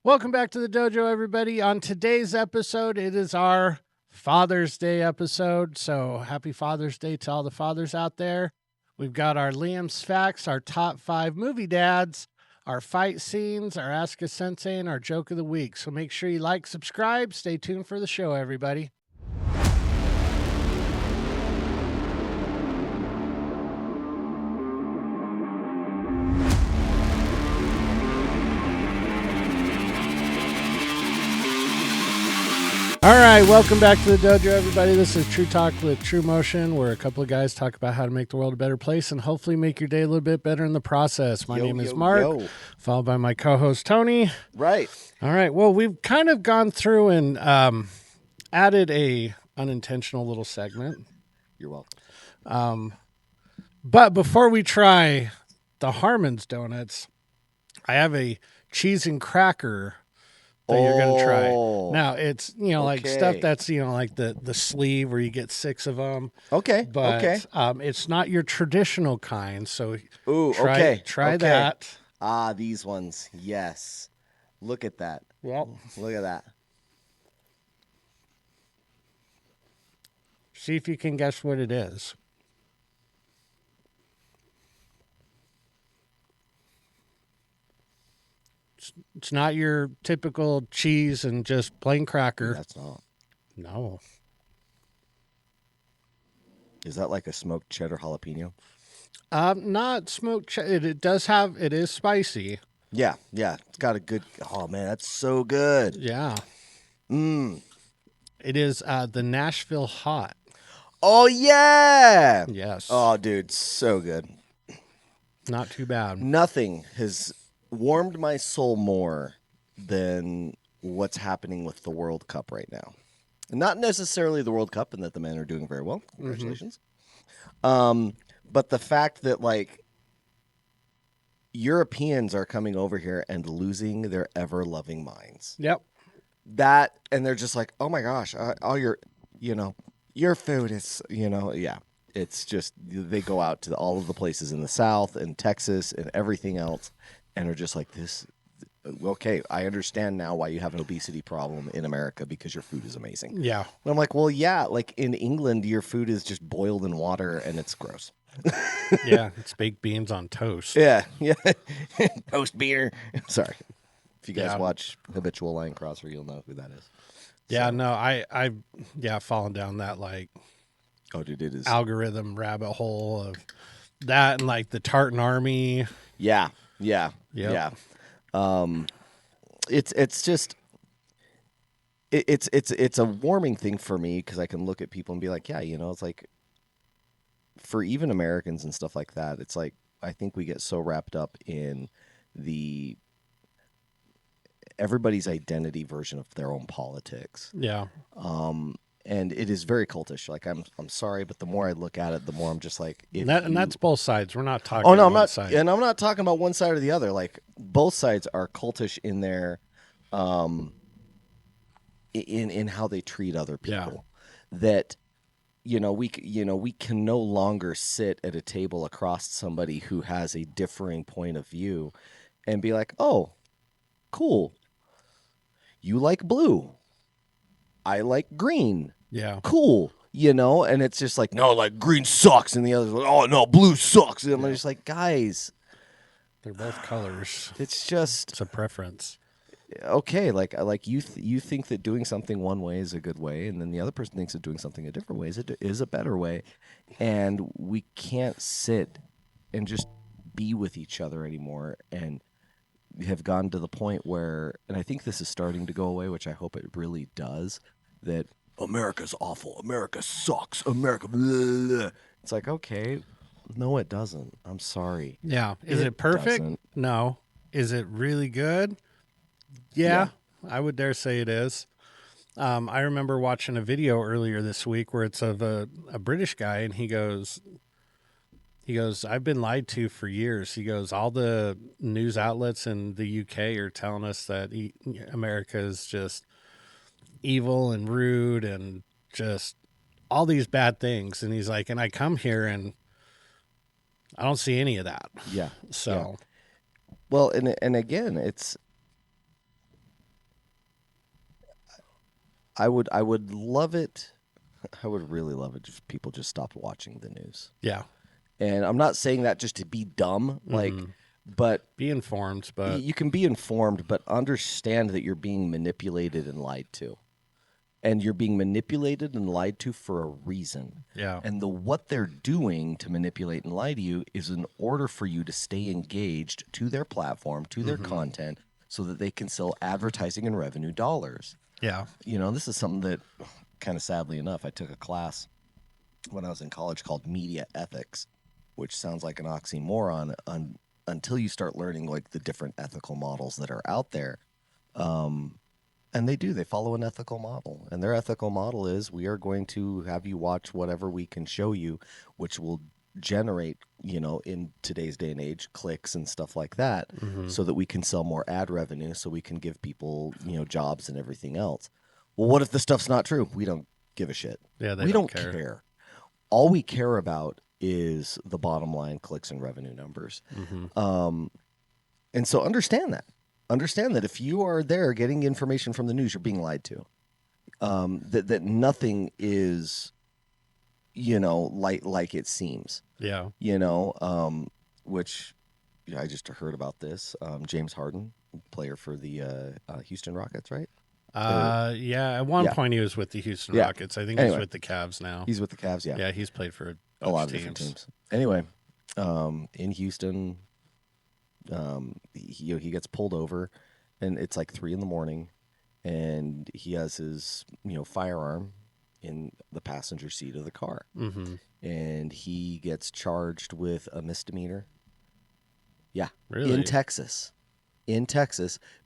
Welcome back to the dojo, everybody. On today's episode, it is our Father's Day episode. So happy Father's Day to all the fathers out there. We've got our Liam's Facts, our top 5 movie dads, our fight scenes, our Ask a Sensei, and our joke of the week. So make sure you like, subscribe, stay tuned for the show, everybody. All right, welcome back to the dojo, everybody. This is TruTalk with TruMotion, where a couple of guys talk about how to make the world a better place and hopefully make your day a little bit better in the process. My name is Mark, followed by my co-host Tony. Right. All right. Well, we've kind of gone through and added a unintentional little segment. You're welcome. But before we try the Harmon's donuts, I have a cheese and cracker that you're going to try. Now, it's, like stuff that's, like the sleeve where you get 6 of them. Okay. But it's not your traditional kind. So try that. Ah, these ones. Yes. Look at that. Well, look at that. See if you can guess what it is. It's not your typical cheese and just plain cracker. That's not. No. Is that like a smoked cheddar jalapeno? Not smoked cheddar. It is spicy. Yeah. It's got a good, oh man, that's so good. Yeah. It is the Nashville Hot. Oh yeah. Yes. Oh dude, so good. Not too bad. Nothing has warmed my soul more than what's happening with the World Cup right now. Not necessarily the World Cup and that the men are doing very well. Congratulations. But the fact that like Europeans are coming over here and losing their ever-loving minds. Yep. That, and they're just like, oh my gosh, all your food is, yeah. It's just, they go out to all of the places in the South and Texas and everything else and are just like this. Okay, I understand now why you have an obesity problem in America because your food is amazing. Yeah. And I'm like, well, yeah, like in England, your food is just boiled in water and it's gross. Yeah, it's baked beans on toast. Yeah. Toast beater. Sorry. If you guys watch Habitual Line Crosser, you'll know who that is. Yeah, no, I've fallen down that like dude, it is algorithm rabbit hole of that and like the Tartan Army. Yeah. It's just it's a warming thing for me because I can look at people and be like, yeah, it's like for even Americans and stuff like that. It's like I think we get so wrapped up in everybody's identity version of their own politics. Yeah. And it is very cultish. Like I'm sorry, but the more I look at it, the more I'm just like, and that's both sides. We're not talking. Oh no, I'm one not. side. And I'm not talking about one side or the other. Like both sides are cultish in their, in how they treat other people. Yeah. That, we can no longer sit at a table across somebody who has a differing point of view, and be like, oh, cool. You like blue. I like green. Yeah. Cool. And it's just like, no, like green sucks. And the other's like, oh, no, blue sucks. And I'm just like, guys. They're both colors. It's a preference. Okay. Like you think that doing something one way is a good way. And then the other person thinks that doing something a different way is a better way. And we can't sit and just be with each other anymore. And have gone to the point where, and I think this is starting to go away, which I hope it really does, that America's awful. America sucks. America, blah, blah. It's like, okay, no, it doesn't. I'm sorry. Yeah. Is it perfect? Doesn't. No. Is it really good? Yeah, I would dare say it is. I remember watching a video earlier this week where it's of a British guy, and he goes, I've been lied to for years. He goes, all the news outlets in the UK are telling us that America is just evil and rude and just all these bad things. And he's like, and I come here and I don't see any of that. Yeah. So, Well, and again, it's I would love it. I would really love it if people just stopped watching the news. Yeah. And I'm not saying that just to be dumb, like, but be informed, but you can be informed, but understand that you're being manipulated and lied to. And you're being manipulated and lied to for a reason. Yeah. And what they're doing to manipulate and lie to you is in order for you to stay engaged to their platform, to their content, so that they can sell advertising and revenue dollars. Yeah. This is something that, kind of sadly enough, I took a class when I was in college called media ethics, which sounds like an oxymoron until you start learning like the different ethical models that are out there. And they follow an ethical model. And their ethical model is, we are going to have you watch whatever we can show you, which will generate, in today's day and age, clicks and stuff like that, so that we can sell more ad revenue, so we can give people, jobs and everything else. Well, what if the stuff's not true? We don't give a shit. Yeah, we don't care. All we care about is the bottom line, clicks and revenue numbers. And so understand that. Understand that if you are there getting information from the news, you're being lied to. That nothing is, like it seems. Yeah. Which I just heard about this. James Harden, player for the Houston Rockets, right? Yeah. At one point he was with the Houston Rockets. I think he's with the Cavs now. He's with the Cavs, yeah. Yeah, he's played for a lot of different teams. Anyway, in Houston, he gets pulled over, and it's like 3 a.m, and he has his firearm in the passenger seat of the car, and he gets charged with a misdemeanor. Yeah, really? In Texas,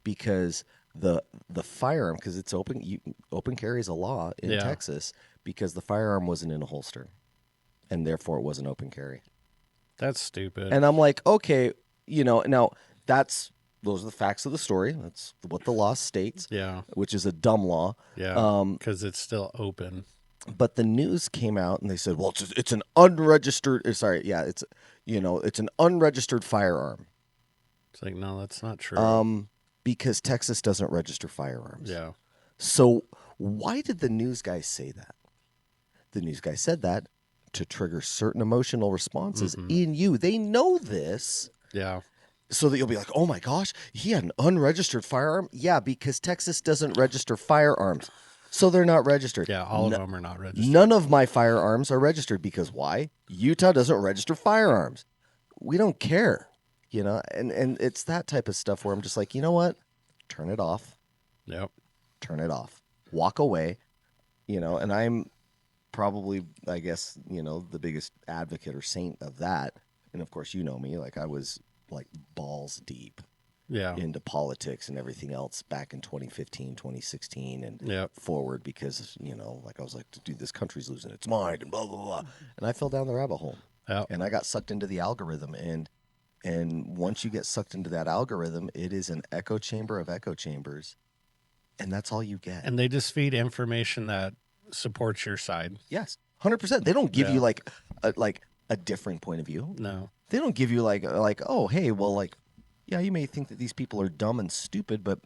because the firearm, because it's open carry is a law in Texas, because the firearm wasn't in a holster, and therefore it wasn't open carry. That's stupid. And I'm like, okay. Now those are the facts of the story. That's what the law states. Yeah. Which is a dumb law. Yeah. Because it's still open. But the news came out and they said, well, it's an unregistered. Sorry, yeah, it's an unregistered firearm. It's like, no, that's not true. Because Texas doesn't register firearms. Yeah. So why did the news guy say that? The news guy said that to trigger certain emotional responses in you. They know this. Yeah. So that you'll be like, oh my gosh, he had an unregistered firearm? Yeah, because Texas doesn't register firearms. So they're not registered. Yeah, all of them are not registered. None of my firearms are registered because why? Utah doesn't register firearms. We don't care. And it's that type of stuff where I'm just like, you know what? Turn it off. Yep. Turn it off. Walk away. And I'm probably, I guess, the biggest advocate or saint of that. And of course, you know me, like I was like balls deep into politics and everything else back in 2015, 2016 and forward because, like I was like, dude, this country's losing its mind and blah, blah, blah. And I fell down the rabbit hole and I got sucked into the algorithm. And once you get sucked into that algorithm, it is an echo chamber of echo chambers. And that's all you get. And they just feed information that supports your side. Yes, 100%. They don't give you like a different point of view. No. They don't give you like, oh, hey, well, like, yeah, you may think that these people are dumb and stupid, but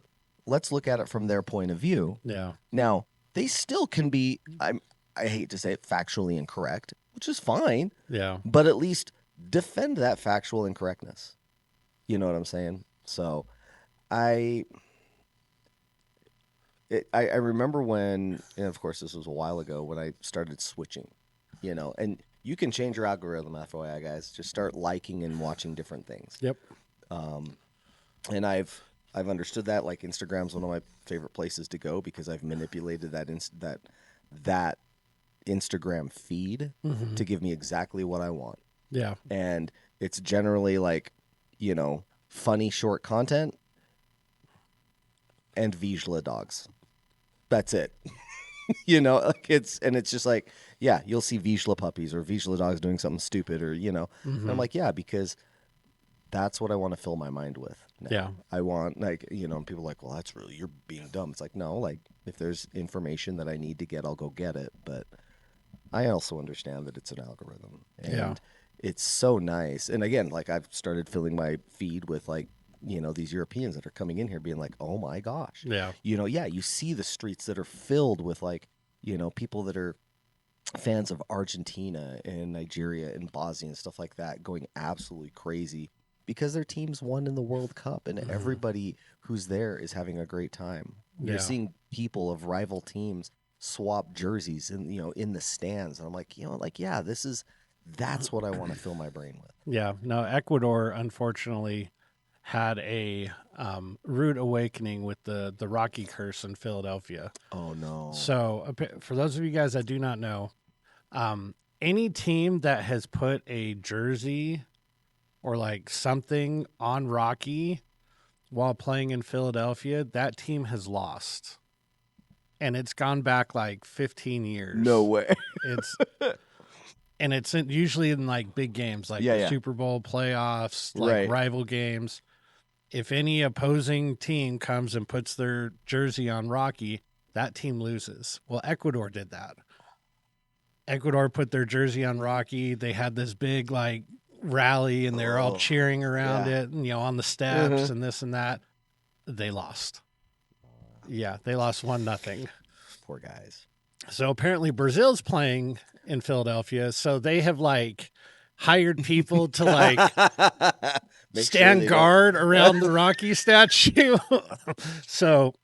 let's look at it from their point of view. Yeah. Now, they still can be, I hate to say it, factually incorrect, which is fine. Yeah. But at least defend that factual incorrectness. You know what I'm saying? So I remember when, and of course this was a while ago, when I started switching, and you can change your algorithm, FYI, guys. Just start liking and watching different things. Yep. And I've understood that. Like Instagram's one of my favorite places to go because I've manipulated that Instagram feed to give me exactly what I want. Yeah. And it's generally like, funny short content and Vizsla dogs. That's it. Like it's just like, yeah, you'll see Vizsla puppies or Vizsla dogs doing something stupid or, and I'm like, yeah, because that's what I want to fill my mind with. Now. Yeah. I want and people are like, well, that's really, you're being dumb. It's like, no, like if there's information that I need to get, I'll go get it. But I also understand that it's an algorithm and it's so nice. And again, like I've started filling my feed with like, these Europeans that are coming in here being like, oh my gosh. Yeah. You see the streets that are filled with like, people that are fans of Argentina and Nigeria and Bosnia and stuff like that going absolutely crazy because their teams won in the World Cup and everybody who's there is having a great time. You're seeing people of rival teams swap jerseys and in the stands, and I'm like, yeah, that's what I want to fill my brain with. Yeah. No, Ecuador unfortunately had a rude awakening with the Rocky curse in Philadelphia. Oh no. So for those of you guys that do not know, any team that has put a jersey or like something on Rocky while playing in Philadelphia, that team has lost. And it's gone back like 15 years. No way. It's usually in like big games like the Super Bowl playoffs, like rival games. If any opposing team comes and puts their jersey on Rocky, that team loses. Well, Ecuador did that. Ecuador put their jersey on Rocky. They had this big like rally and they're all cheering around it, and on the steps and this and that. They lost. Yeah, they lost 1-0. Poor guys. So apparently Brazil's playing in Philadelphia, so they have like hired people to like stand guard around the Rocky statue. So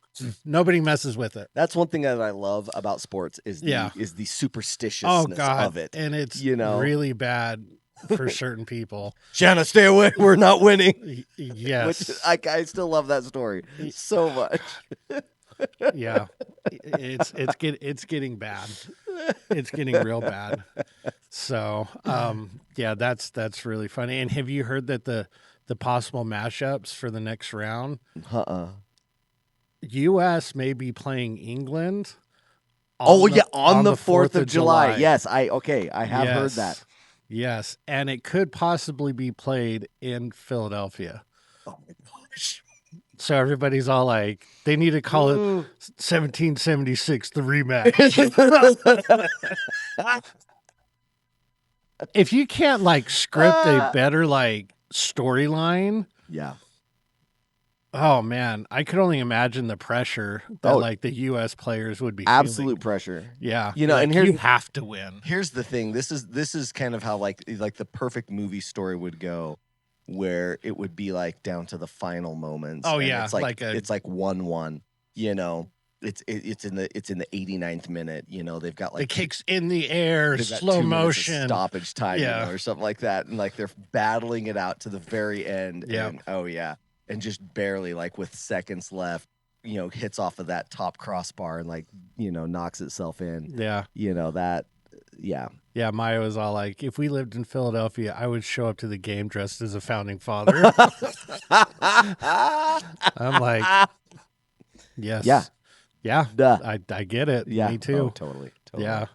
nobody messes with it. That's one thing that I love about sports is the superstitiousness of it. And it's really bad for certain people. Shanna, stay away. We're not winning. Yes. Which I still love that story so much. Yeah. It's getting bad. It's getting real bad. So, that's really funny. And have you heard that the possible mashups for the next round? U.S. may be playing England. On the 4th of July. Yes, I have heard that. Yes, and it could possibly be played in Philadelphia. Oh my gosh. So everybody's all like, they need to call it 1776, the rematch. If you can't like script a better like storyline. Yeah. Oh man, I could only imagine the pressure that like the U.S. players would be absolute feeling. Pressure. Yeah, and here you have to win. Here's the thing: this is kind of how like the perfect movie story would go, where it would be like down to the final moments. Oh yeah, it's like it's like 1-1. It's in the 89th minute. They've got like the kicks in the air, slow motion, stoppage time, or something like that, and like they're battling it out to the very end. Yeah. And just barely, like with seconds left, hits off of that top crossbar and like, knocks itself in. Yeah. Yeah, Maya was all like, if we lived in Philadelphia, I would show up to the game dressed as a founding father. I'm like, yes. Yeah. Yeah. Duh. I get it. Yeah. Me too. Oh, totally. Yeah.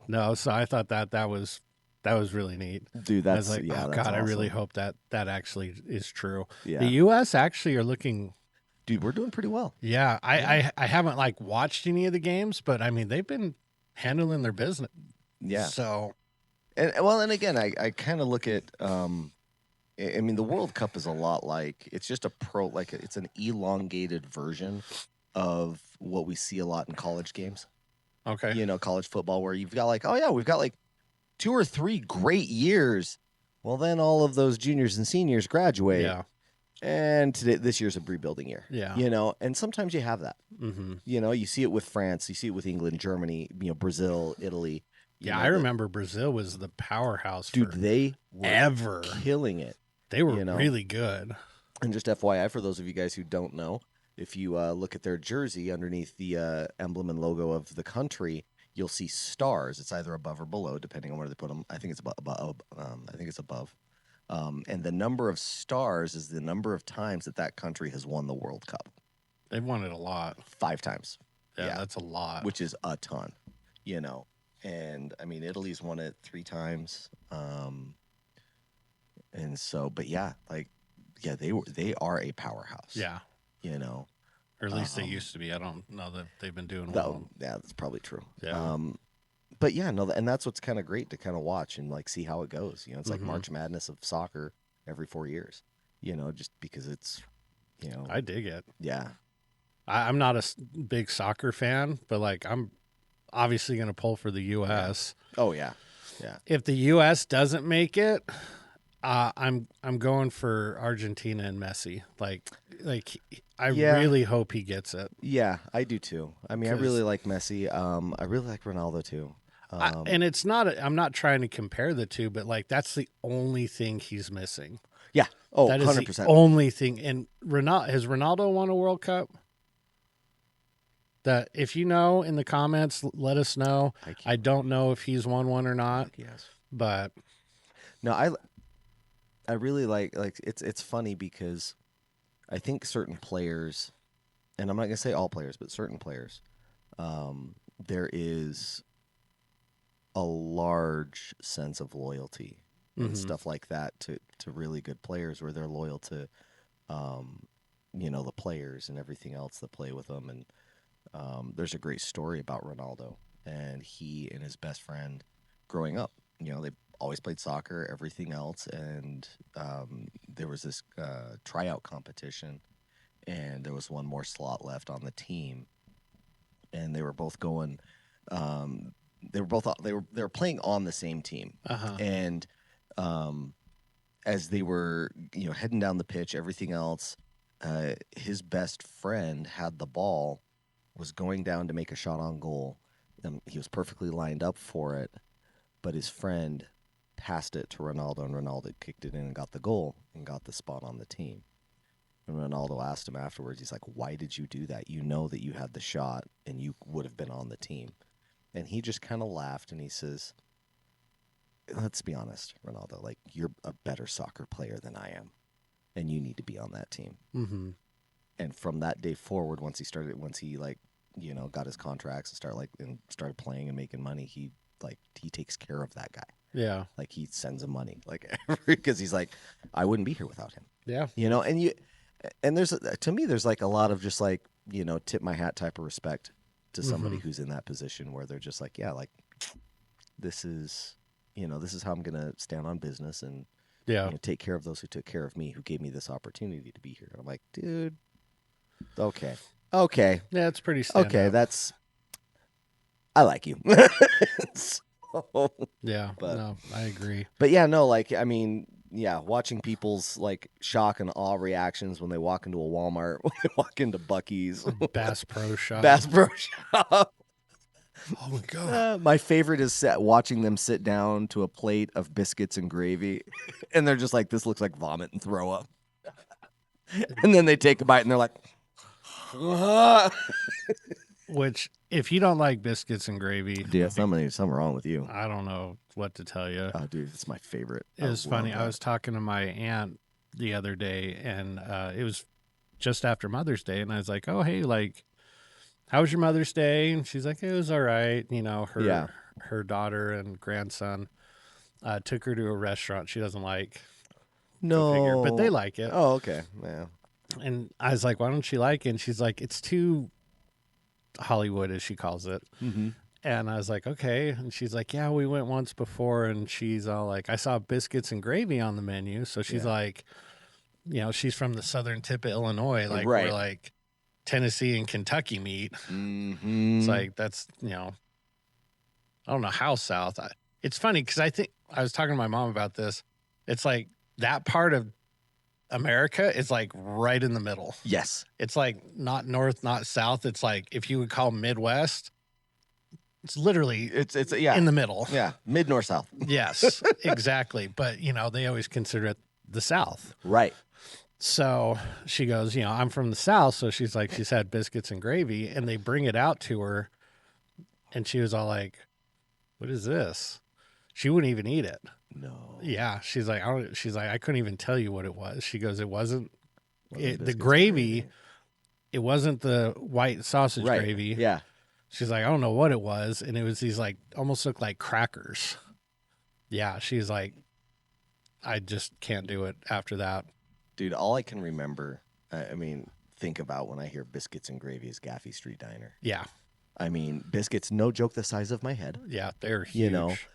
No, so I thought that was really neat. Dude, that's I was like, that's God, awesome. I really hope that actually is true. Yeah. The U.S. actually are looking. Dude, we're doing pretty well. Yeah, I haven't like watched any of the games, but I mean they've been handling their business. Yeah. So, and again, I kind of look at. I mean, the World Cup is a lot like it's just it's an elongated version of what we see a lot in college games. Okay. College football, where you've got like, we've got like 2 or 3 great years. Well, then all of those juniors and seniors graduate. Yeah. And this year's a rebuilding year. Yeah. And sometimes you have that. Mm-hmm. You see it with France, you see it with England, Germany, Brazil, Italy. Yeah, I remember Brazil was the powerhouse. Dude, they were killing it. They were really good. And just FYI, for those of you guys who don't know, if you look at their jersey underneath the emblem and logo of the country, you'll see stars. It's either above or below, depending on where they put them. I think it's above. I think it's above. And the number of stars is the number of times that country has won the World Cup. They've won it a lot. 5 times. Yeah, that's a lot. Which is a ton, And I mean, Italy's won it 3 times. And so, but they are a powerhouse. Yeah. Or at least they used to be. I don't know that they've been doing well. Yeah, that's probably true. Yeah. But yeah, no, and that's what's kind of great to kind of watch and like see how it goes. It's like March Madness of soccer every 4 years. Just because it's you know, I dig it. yeah. I'm not a big soccer fan, but like I'm obviously going to pull for the U.S. Oh yeah, yeah. If the U.S. doesn't make it, I'm going for Argentina and Messi. Like I really hope he gets it. Yeah, I do too. I mean, I really like Messi. I really like Ronaldo too. And it's not. I'm not trying to compare the two, but like that's the only thing he's missing. Yeah. Oh, that is 100%. the only thing. And has Ronaldo won a World Cup? That if you know in the comments, let us know. I don't know if he's won one or not. Yes, but no, I really like it's funny because I think certain players, and I'm not gonna say all players, but certain players, there is a large sense of loyalty and stuff like that to really good players, where they're loyal to, the players and everything else that play with them. And there's a great story about Ronaldo and he and his best friend growing up. They always played soccer, everything else, and there was this tryout competition, and there was one more slot left on the team, and they were both going. They were playing on the same team, and as they were heading down the pitch, everything else, his best friend had the ball, was going down to make a shot on goal. He was perfectly lined up for it, but his friend passed it to Ronaldo, and Ronaldo kicked it in and got the goal and got the spot on the team. And Ronaldo asked him afterwards, he's like, "Why did you do that? You know that you had the shot and you would have been on the team." And he just kind of laughed and he says, "Let's be honest, Ronaldo, like, you're a better soccer player than I am, and you need to be on that team." Mm-hmm. And from that day forward, once he got his contracts and started playing and making money, he takes care of that guy. Yeah. Like, he sends him money, because he's like, I wouldn't be here without him. Yeah. And to me, there's like a lot of just like, tip my hat type of respect to somebody who's in that position where they're just like, yeah, like, this is how I'm going to stand on business and take care of those who took care of me, who gave me this opportunity to be here. And I'm like, dude, okay. Yeah, it's pretty stand okay. up. I like you. Yeah, no, I agree. But yeah, no, like, I mean, yeah, watching people's like shock and awe reactions when they walk into a Walmart, when they walk into Buc-ee's, Bass Pro Shop. Oh my god! My favorite is watching them sit down to a plate of biscuits and gravy, and they're just like, "This looks like vomit and throw up." And then they take a bite and they're like, Which, if you don't like biscuits and gravy, dude, something wrong with you. I don't know what to tell you. Oh, dude, it's my favorite. It was funny. I was talking to my aunt the other day, and it was just after Mother's Day, and I was like, "Oh, hey, like, how was your Mother's Day?" And she's like, "It was all right." Her daughter and grandson took her to a restaurant she doesn't like. No, but they like it. Oh, okay, yeah. And I was like, "Why don't she like it?" And she's like, "It's too Hollywood," as she calls it. Mm-hmm. And I was like, "Okay." And she's like, "Yeah, we went once before." And she's all like, "I saw biscuits and gravy on the menu." So she's like, she's from the southern tip of Illinois, like where like Tennessee and Kentucky meet. Mm-hmm. It's like, that's, I don't know how south. It's funny because I think I was talking to my mom about this. It's like that part of America is like right in the middle. Yes. It's like not north, not south. It's like, if you would call Midwest, it's literally it's in the middle. Yeah. Mid, north, south. Yes, exactly. But, they always consider it the South. Right. So she goes, I'm from the South. So she's like, she's had biscuits and gravy, and they bring it out to her. And she was all like, "What is this?" She wouldn't even eat it. No. Yeah. She's like, I couldn't even tell you what it was. She goes, it wasn't the gravy. It wasn't the white sausage gravy. Yeah. She's like, I don't know what it was. And it was these like, almost looked like crackers. Yeah. She's like, I just can't do it after that. Dude, all I can remember, think about when I hear biscuits and gravy is Gaffey Street Diner. Yeah. I mean, biscuits, no joke, the size of my head. Yeah, they're huge.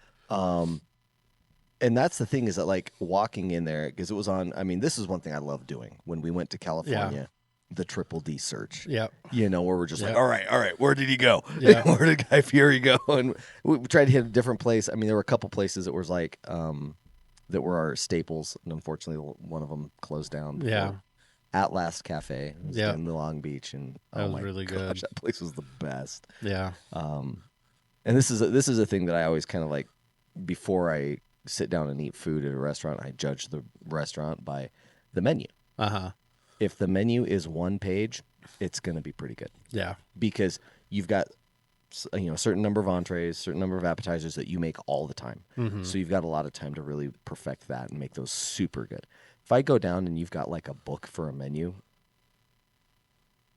And that's the thing is that like walking in there, because it was on, I mean, this is one thing I love doing when we went to California, the Triple D search. Yep. You know, where we're just like, all right, where did he go? Yep. Where did Guy Fieri go? And we tried to hit a different place. I mean, there were a couple places that was like, that were our staples. And unfortunately, one of them closed down. Yeah. At Last Cafe. It was Yep. in the Long Beach. And That was my really gosh, good. that place was the best. Yeah. And this is a thing that I always kind of like, before I sit down and eat food at a restaurant, I judge the restaurant by the menu. Uh-huh. If the menu is one page, it's going to be pretty good. Yeah. Because you've got, you know, a certain number of entrees, certain number of appetizers that you make all the time. Mm-hmm. So you've got a lot of time to really perfect that and make those super good. If I go down and you've got like a book for a menu,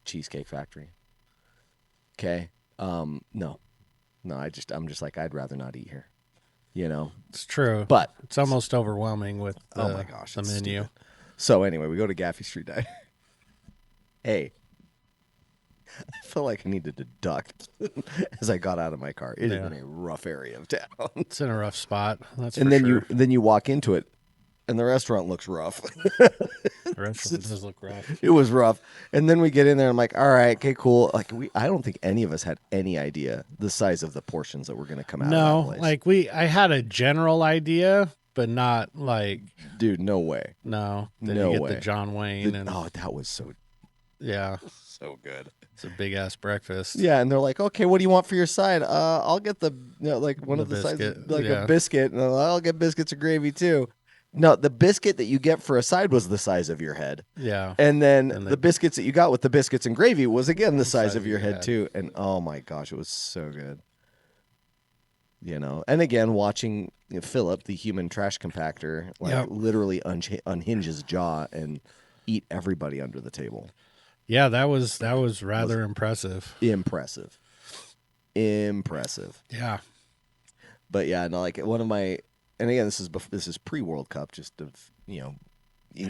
Cheesecake Factory. Okay. No, I'm just like, I'd rather not eat here, you know? It's true. But it's almost overwhelming with the, oh my gosh, the it's menu. stupid. So anyway, we go to Gaffey Street Diner. Hey, I felt like I needed to duck as I got out of my car. It is in a rough area of town. It's in a rough spot. That's And for then sure. you walk into it, and the restaurant looks rough. The restaurant does look rough. It was rough. And then we get in there, and I'm like, all right, okay, cool. Like I don't think any of us had any idea the size of the portions that were going to come out. No, of that place. like I had a general idea, but not like, dude, no way. no. Then No you get way. the John Wayne and Oh, that was so good. It's a big ass breakfast. Yeah, and they're like, okay, what do you want for your side? I'll get the, you know, like one The of the sides, biscuit, like yeah. a biscuit, and I'll get biscuits and gravy too. No, the biscuit that you get for a side was the size of your head. Yeah. And then And the biscuits that you got with the biscuits and gravy was again the size of your head too. And oh my gosh, it was so good. You know, and again, watching Philip, the human trash compactor, like literally unhinge his jaw and eat everybody under the table. Yeah, that was rather impressive. Impressive. Yeah. But yeah, no, like one of my, and again, this is pre-World Cup, just of, you know,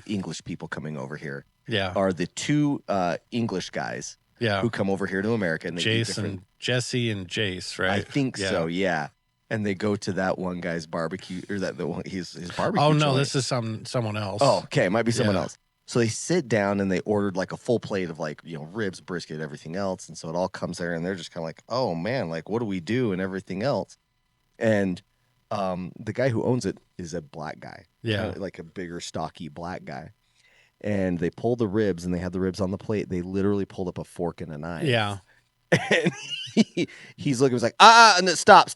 English people coming over here. Yeah. Are the two English guys who come over here to America. And they Jesse and Jace, right? I think so, yeah. And they go to that one guy's barbecue, or that the one his barbecue. Oh no, joint. this is someone else. Oh, okay, it might be someone else. So they sit down and they ordered like a full plate of like, you know, ribs, brisket, everything else. And so it all comes there and they're just kind of like, oh man, like what do we do and everything else. And the guy who owns it is a black guy. Yeah. Like a bigger, stocky black guy. And they pulled the ribs and they had the ribs on the plate. They literally pulled up a fork and a knife. Yeah. And he's looking, was like, and stop.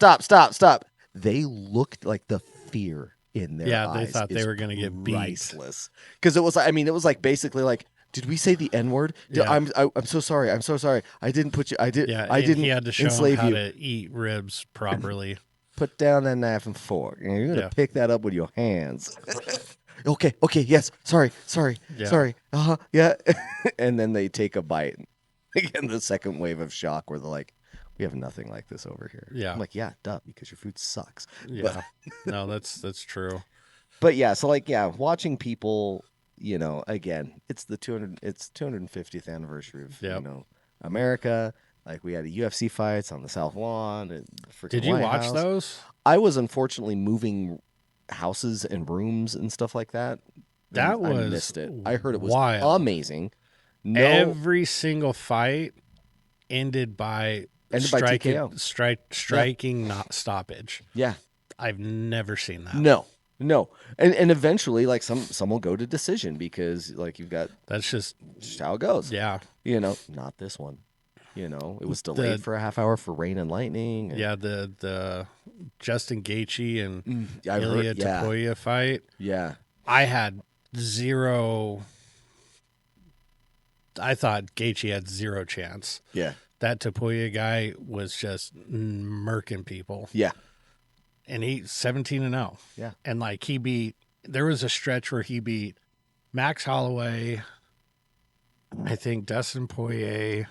They looked like the fear in their eyes. Yeah, they thought they were going to get beat. Priceless. Because it was like basically like, did we say the N-word? Yeah. I'm so sorry. I didn't put you. I didn't. He had to show him how to eat ribs properly. Put down that knife and fork, and you're gonna pick that up with your hands. Okay, yes. Sorry. Yeah. And then they take a bite. Again, the second wave of shock where they're like, we have nothing like this over here. Yeah. I'm like, yeah, duh, because your food sucks. Yeah. No, that's true. But yeah, so like, yeah, watching people, you know, again, it's 250th anniversary of, you know, America. Like we had a UFC fights on the South Lawn. And did you watch those? I was unfortunately moving houses and rooms and stuff like that. I missed it. I heard it was wild. Amazing. Every single fight ended by striking not stoppage. Yeah. I've never seen that. No. And eventually like some will go to decision because like you've got that's just how it goes. Yeah. You know, not this one. You know, it was delayed for a half hour for rain and lightning. And... Yeah, the Justin Gaethje and I've Ilya heard, Topuria fight. Yeah. I had zero. I thought Gaethje had zero chance. Yeah. That Topuria guy was just murking people. Yeah. And he's 17-0. Yeah. And like there was a stretch where he beat Max Holloway, I think Dustin Poirier,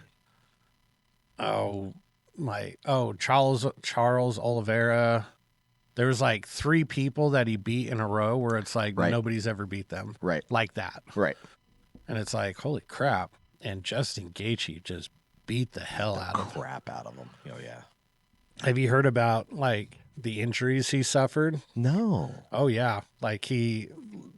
Charles Oliveira. There was like 3 people that he beat in a row where it's like nobody's ever beat them. Right. Like that. Right. And it's like, holy crap. And Justin Gaethje just beat the hell out of him. Crap out of him. Oh, yeah. Have you heard about like the injuries he suffered? No. Oh yeah, like he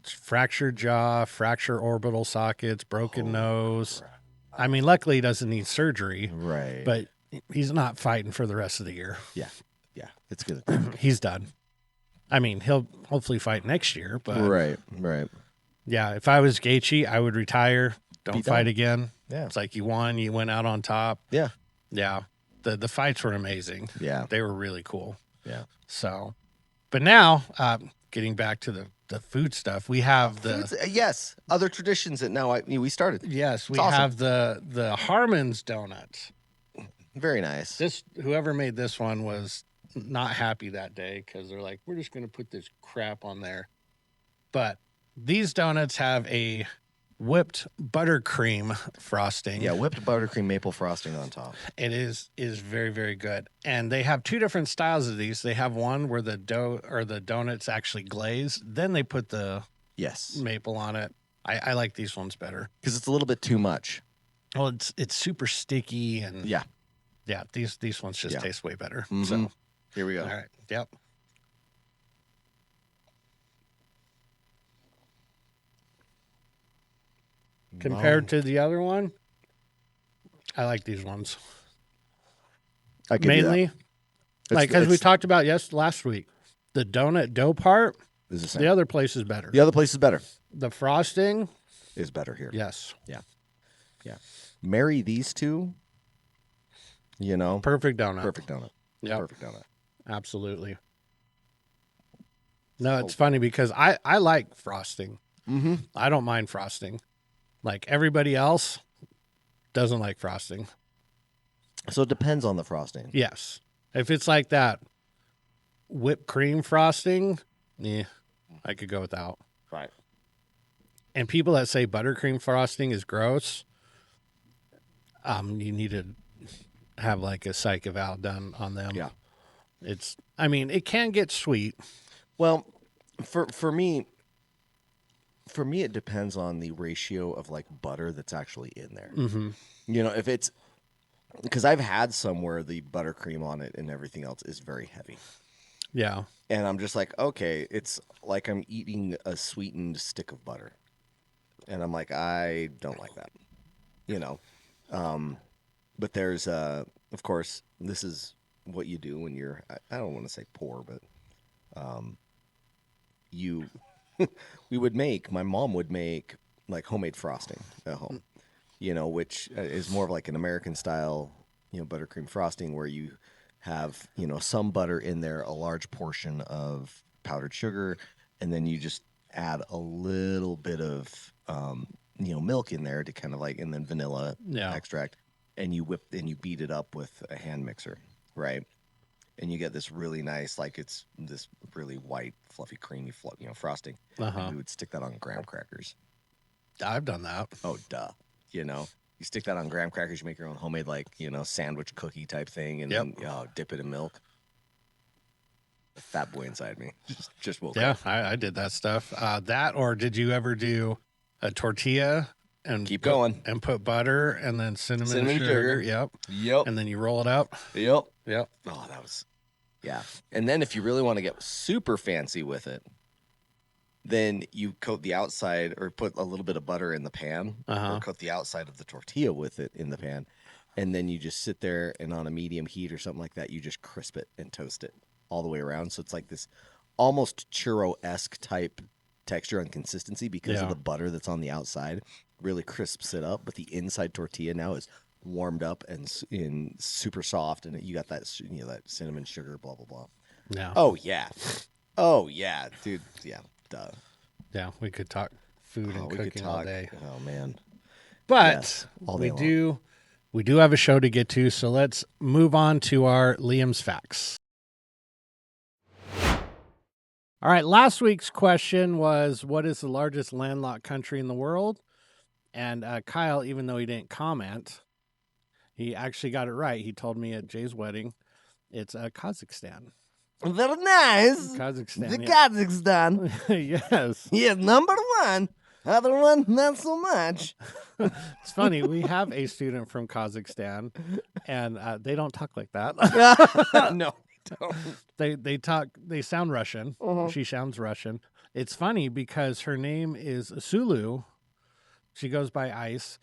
fractured jaw, fractured orbital sockets, broken nose. Crap. I mean, luckily he doesn't need surgery, Right. but he's not fighting for the rest of the year. Yeah. It's good. He's done. I mean, he'll hopefully fight next year, but Right. yeah, if I was Gaethje, I would retire. Don't Be fight done. again. Yeah. It's like you won, you went out on top. Yeah. Yeah. The fights were amazing. Yeah. They were really cool. Yeah. So, but now, getting back to the food stuff, we have Yes. Other traditions that now we started. yes, we awesome. have the Harmon's donuts. Very nice. Whoever made this one was not happy that day because they're like, we're just going to put this crap on there. But these donuts have a whipped buttercream frosting. Yeah, whipped buttercream maple frosting on top. It is very, very good. And they have two different styles of these. They have one where the dough or the donut's actually glazed. Then they put the maple on it. I like these ones better. Because it's a little bit too much. Well, it's super sticky and Yeah. These ones just taste way better. Mm-hmm. So here we go. all right. Yep. Compared to the other one, I like these ones. I can do that. Mainly, like as we talked about last week, the donut dough part, Is the same. the other place is better. The other place is better. The frosting, Is better here. yes, Yeah. Marry these two, perfect donut. perfect donut. Yep. Perfect donut. Absolutely. No, it's funny because I like frosting. Mm-hmm. I don't mind frosting. Like everybody else doesn't like frosting. So it depends on the frosting. Yes. If it's like that whipped cream frosting, I could go without. Right. And people that say buttercream frosting is gross, you need to have like a psych eval done on them. Yeah. It can get sweet. Well, for me, it depends on the ratio of like butter that's actually in there. Mm-hmm. If it's because I've had some where the buttercream on it and everything else is very heavy. Yeah. And I'm just like, okay, it's like I'm eating a sweetened stick of butter. And I'm like, I don't like that. But there's, of course, this is what you do when you're, I don't want to say poor, but my mom would make like homemade frosting at home, which is more of like an American style, buttercream frosting where you have, some butter in there, a large portion of powdered sugar, and then you just add a little bit of, milk in there to kind of like, and then vanilla extract, and you beat it up with a hand mixer, right? And you get this really nice, like it's this really white, fluffy, creamy, frosting. Uh-huh. And we would stick that on graham crackers. I've done that. Oh, duh. You stick that on graham crackers. You make your own homemade, sandwich cookie type thing, and then dip it in milk. The fat boy inside me just woke up. Yeah, I did that stuff. That, or did you ever do a tortilla and Keep going and put butter and then cinnamon sugar? Yep. Yep. And then you roll it up. Yep. Yep. Oh, that was, yeah. And then if you really want to get super fancy with it, then you coat the outside or put a little bit of butter in the pan, or coat the outside of the tortilla with it in the pan, and then you just sit there and on a medium heat or something like that, you just crisp it and toast it all the way around. So it's like this almost churro-esque type texture and consistency because of the butter that's on the outside. Really crisps it up, but the inside tortilla now is warmed up and super soft, and you got that that cinnamon sugar, blah blah blah. Yeah. Oh yeah, dude. Yeah, duh. Yeah, we could talk food and cooking all day. Oh man. But yes, all day long. we do have a show to get to, so let's move on to our Liam's Facts. All right, last week's question was, what is the largest landlocked country in the world? And Kyle, even though he didn't comment, he actually got it right. He told me at Jay's wedding, it's Kazakhstan. Very nice. Kazakhstan. The Kazakhstan. Yes. Yeah, number one. Other one, not so much. It's funny. We have a student from Kazakhstan, and they don't talk like that. No, They sound Russian. Uh-huh. She sounds Russian. It's funny because her name is Sulu. She goes by Ice.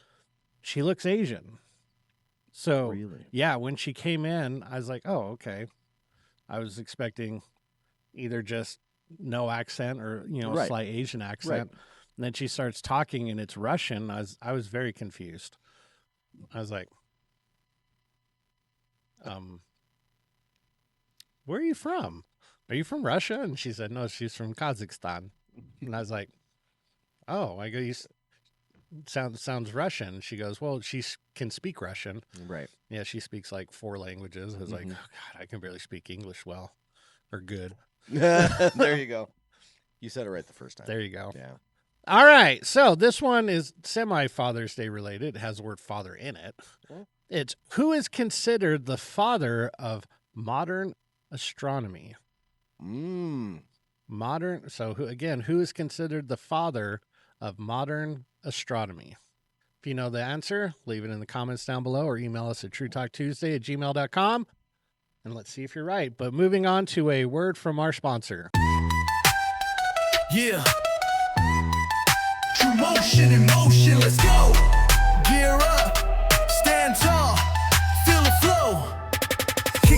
She looks Asian. So, Really? yeah, when she came in, I was like, oh, okay. I was expecting either just no accent or, Right. slight Asian accent. Right. And then she starts talking and it's Russian. I was very confused. I was like, where are you from? Are you from Russia? And she said, no, she's from Kazakhstan. And I was like, oh, I go, sounds Russian. She goes, well, she can speak Russian. Right. Yeah, she speaks like 4 languages. I was like, oh, God, I can barely speak English well or good. There you go. You said it right the first time. There you go. Yeah. All right. So this one is semi-Father's Day related. It has the word father in it. It's who is considered the father of modern astronomy? Modern. So who is considered the father of modern astronomy? If you know the answer, leave it in the comments down below or email us at TruTalkTuesday@gmail.com. And let's see if you're right. But moving on to a word from our sponsor. Yeah. TruMotion in motion, let's go. Gear up, stand tall, feel the flow.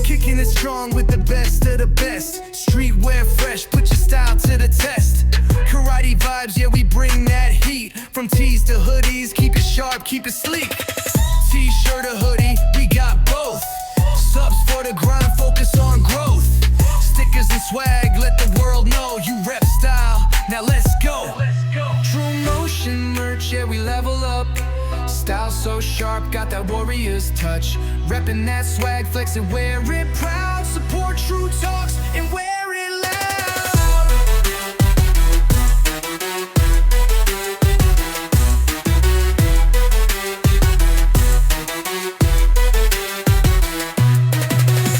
Kicking it strong with the best of the best. Streetwear fresh, put your style to the test. Karate vibes, yeah, we bring that heat. From tees to hoodies, keep it sharp, keep it sleek. T-shirt or hoodie, we got both. Subs for the grind, focus on growth. Stickers and swag, let the world know you rep style. Now let's go. TruMotion merch, yeah, we level up. Style so sharp, got that warrior's touch. Reppin' that swag, flexin', wear it proud. Support TruTalks and wear it loud.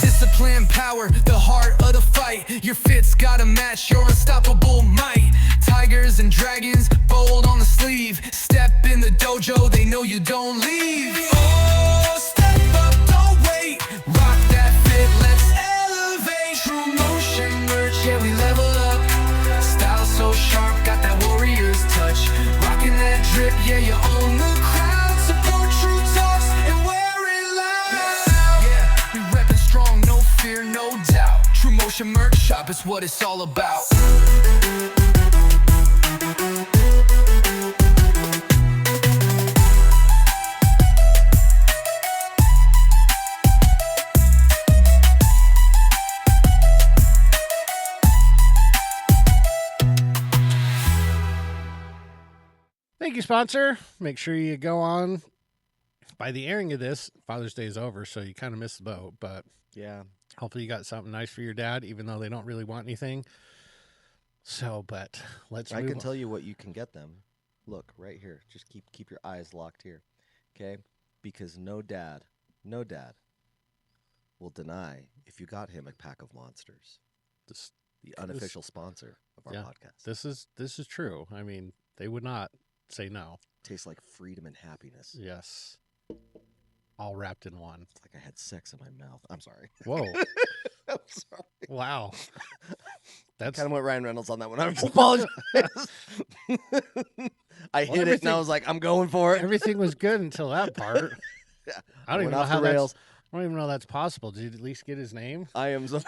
Discipline, power, the heart of the fight. Your fit's gotta match your unstoppable might. Tigers and dragons, bold on the sleeve. Step in the dojo, they know you don't leave. Oh, step up, don't wait. Rock that fit, let's elevate. TruMotion merch, yeah, we level up. Style so sharp, got that warrior's touch. Rocking that drip, yeah, you own the crowd. Support TruTalks and wear it loud. Yeah, we reppin' strong, no fear, no doubt. TruMotion merch shop is what it's all about. Thank you, sponsor. Make sure you go on. By the airing of this, Father's Day is over, so you kind of missed the boat. But Yeah. hopefully you got something nice for your dad, even though they don't really want anything. So, but let's I move can on. tell you what you can get them. Look, right here. Just keep your eyes locked here. Okay? Because no dad will deny if you got him a pack of monsters. This, The unofficial sponsor of our Yeah. podcast. this is true. I mean, they would not say no. Tastes like freedom and happiness. Yes. All wrapped in one. It's like I had sex in my mouth. I'm sorry. Whoa. I'm sorry. Wow. That's Kind of went Ryan Reynolds on that one. I apologize. I hit it and everything- I was like, I'm going for it. everything was good until that part. Yeah. I don't Went even know off how the rails. I don't even know that's possible. Did you at least get his name? I am so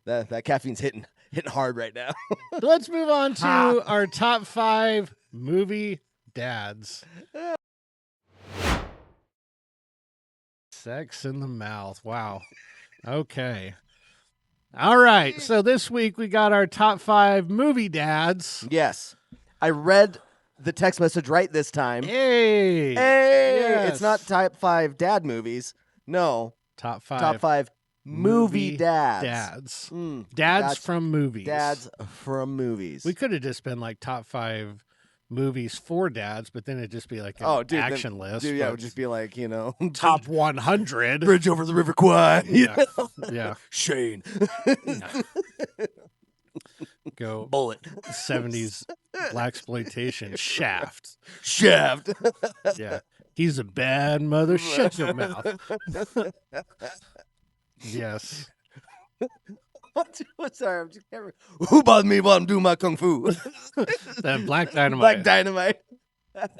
that caffeine's hitting hard right now. Let's move on to our top 5 movie dads. Sex in the mouth. Wow. Okay. All right. So this week we got our top 5 movie dads. Yes. I read the text message right this time. Hey. Hey! Yes. It's not top 5 dad movies. No. Top 5. Top 5 movie dads. Dads. Mm, Dads that's from movies. dads from movies. We could have just been like top 5 movies for dads, but then it'd just be like an then- action list. Dude, yeah, it but would just be like, you know, top 100. Bridge over the River Kwai. Yeah. Yeah. Shane. Go Bullet. 70s blaxploitation. Shaft. Shaft. Yeah. He's a bad mother. Shut your mouth. Yes. Sorry, I'm just who bothered me while I'm doing my kung fu? That Black Dynamite. Black Dynamite.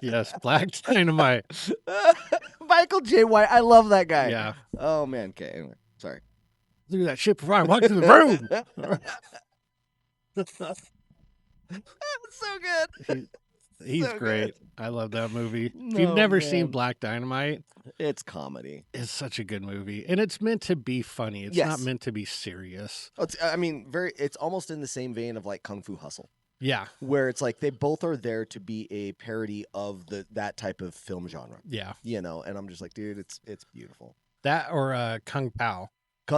Yes, Black Dynamite. Michael J. White. I love that guy. Yeah. Oh man. Okay. Anyway, sorry. Do that shit before I walk in the room. That's so good. He's So great. good. I love that movie. If No, you've never seen man. Black Dynamite, It's comedy. it's such a good movie. And it's meant to be funny. It's Yes. not meant to be serious. Oh, I mean, it's almost in the same vein of like Kung Fu Hustle, Yeah. where it's like they both are there to be a parody of that type of film genre. Yeah. You know, and I'm just like, dude, it's beautiful. That or Kung Pao.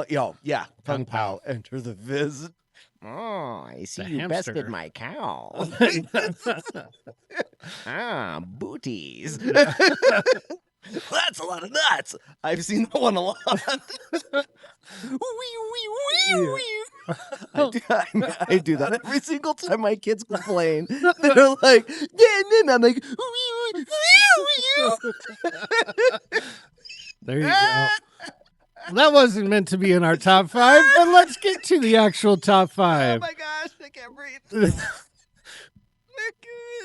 Yeah, Kung Kung Pao. Enter the viz. Oh, I see The you hamster. bested my cow. Booties. That's a lot of nuts. I've seen that one a lot. I do that every single time my kids complain. They're like, yeah, and then I'm like, There you go. That wasn't meant to be in our top 5, but let's get to the actual top 5. oh my gosh, I can't breathe.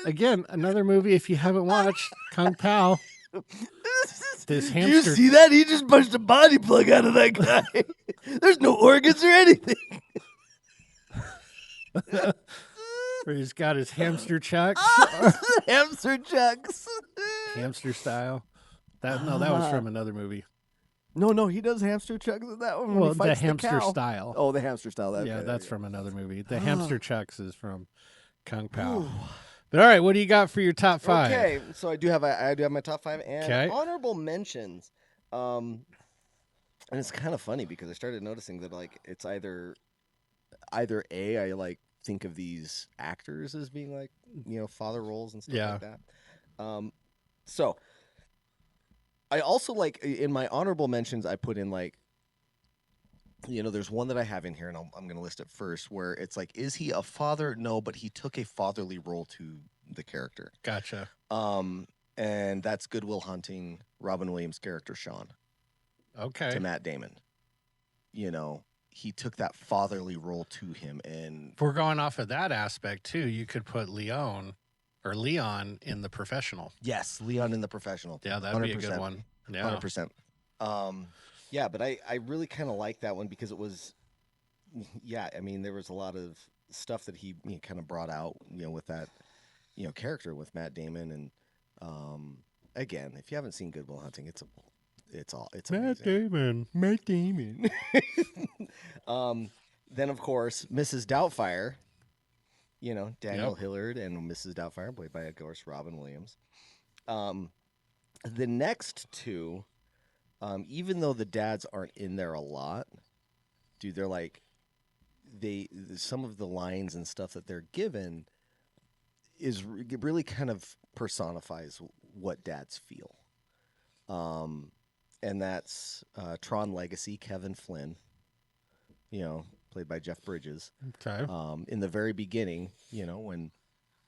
Again, another movie if you haven't watched, Kung Pao. This Did you hamster. see that? He just punched a body plug out of that guy. There's no organs or anything. Where he's got his hamster chucks. Hamster chucks. Hamster style. That was from another movie. No, he does hamster chucks in that one. When Well, he the fights hamster cow. style. Oh, the hamster style. Okay, Yeah, there that's you go. from another movie. The hamster chucks is from Kung Pao. But all right, what do you got for your top 5? Okay, so I do have my top 5 and Okay. honorable mentions. And it's kind of funny because I started noticing that like it's either A, I like think of these actors as being like, you know, father roles and stuff Yeah. like that. So I also like in my honorable mentions I put in like, you know, there's one that I have in here, and I'm going to list it first, where it's like, is he a father? No, but he took a fatherly role to the character. Gotcha. And that's Good Will Hunting, Robin Williams' character, Sean, Okay. to Matt Damon. You know, he took that fatherly role to him. And If we're going off of that aspect, too, you could put Leon in The Professional. yes, Leon in The Professional. Yeah, that'd be a 100%. good one. Yeah. 100%. Yeah, but I really kind of like that one because it was, yeah, I mean, there was a lot of stuff that he kind of brought out, you know, with that, you know, character with Matt Damon. And again, if you haven't seen Good Will Hunting, it's amazing. Matt Damon. Then of course, Mrs. Doubtfire, you know, Daniel Yep. Hillard and Mrs. Doubtfire, played by, of course, Robin Williams. The next two, even though the dads aren't in there a lot, dude, they're like, some of the lines and stuff that they're given is really kind of personifies what dads feel. And that's Tron Legacy, Kevin Flynn, you know, played by Jeff Bridges. Okay. In the very beginning, you know, when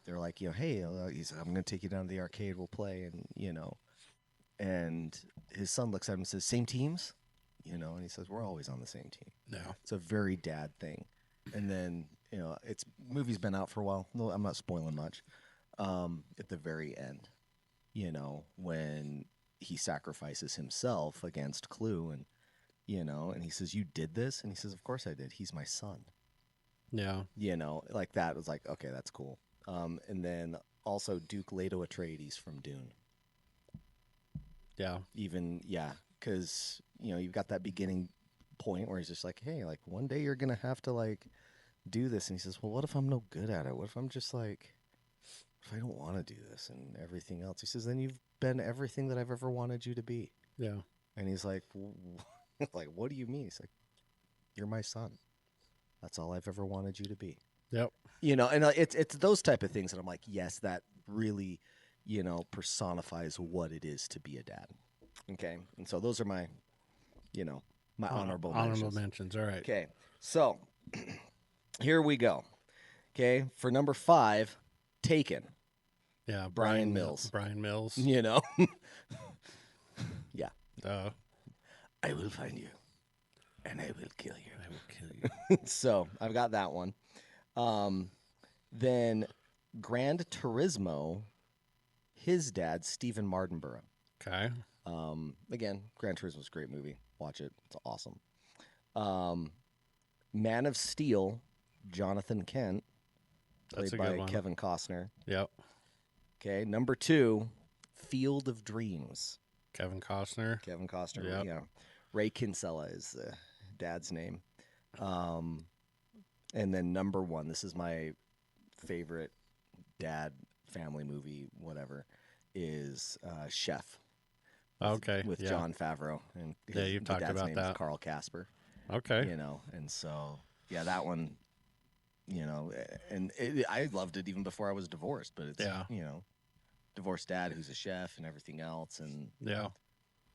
they're like, you know, hey, I'm going to take you down to the arcade, we'll play, and, you know, and his son looks at him and says, same teams? You know, and he says, we're always on the same team. No. It's a very dad thing. And then, you know, movie's been out for a while. No, I'm not spoiling much. At the very end, you know, when he sacrifices himself against Clue, and, you know, and he says, you did this? And he says, of course I did. He's my son. Yeah. You know, like that was like, okay, that's cool. And then also Duke Leto Atreides from Dune. Yeah. Even, yeah, because, you know, you've got that beginning point where he's just like, hey, like one day you're going to have to like do this. And he says, well, what if I'm no good at it? What if I'm just like, if I don't want to do this and everything else? He says, then you've been everything that I've ever wanted you to be. Yeah. And he's like, like, what do you mean? He's like, you're my son. That's all I've ever wanted you to be. Yep. You know, and it's those type of things that I'm like, yes, that really, you know, personifies what it is to be a dad. Okay. And so those are my, you know, my honorable mentions. All right. Okay. So here we go. Okay. For number 5, Taken. Yeah. Bryan Mills. Bryan Mills. You know? Yeah. Uh, I will find you. and I will kill you. I will kill you. So I've got that one. Then Grand Turismo, his dad, Stephen Mardenborough. Okay. Again, Gran Turismo is a great movie. Watch it. It's awesome. Man of Steel, Jonathan Kent, That's played a good by one. Kevin Costner. Yep. Okay, number 2, Field of Dreams, Kevin Costner. Kevin Costner. Yep. Yeah, Ray Kinsella is the dad's name. And then number 1, this is my favorite dad family movie, whatever, is Chef. Okay. With yeah. Jon Favreau, and you've talked dad's about name that. is Carl Casper. Okay. You know, and so yeah, that one, you know, and I loved it even before I was divorced. But it's you know, divorced dad who's a chef and everything else, and Yeah.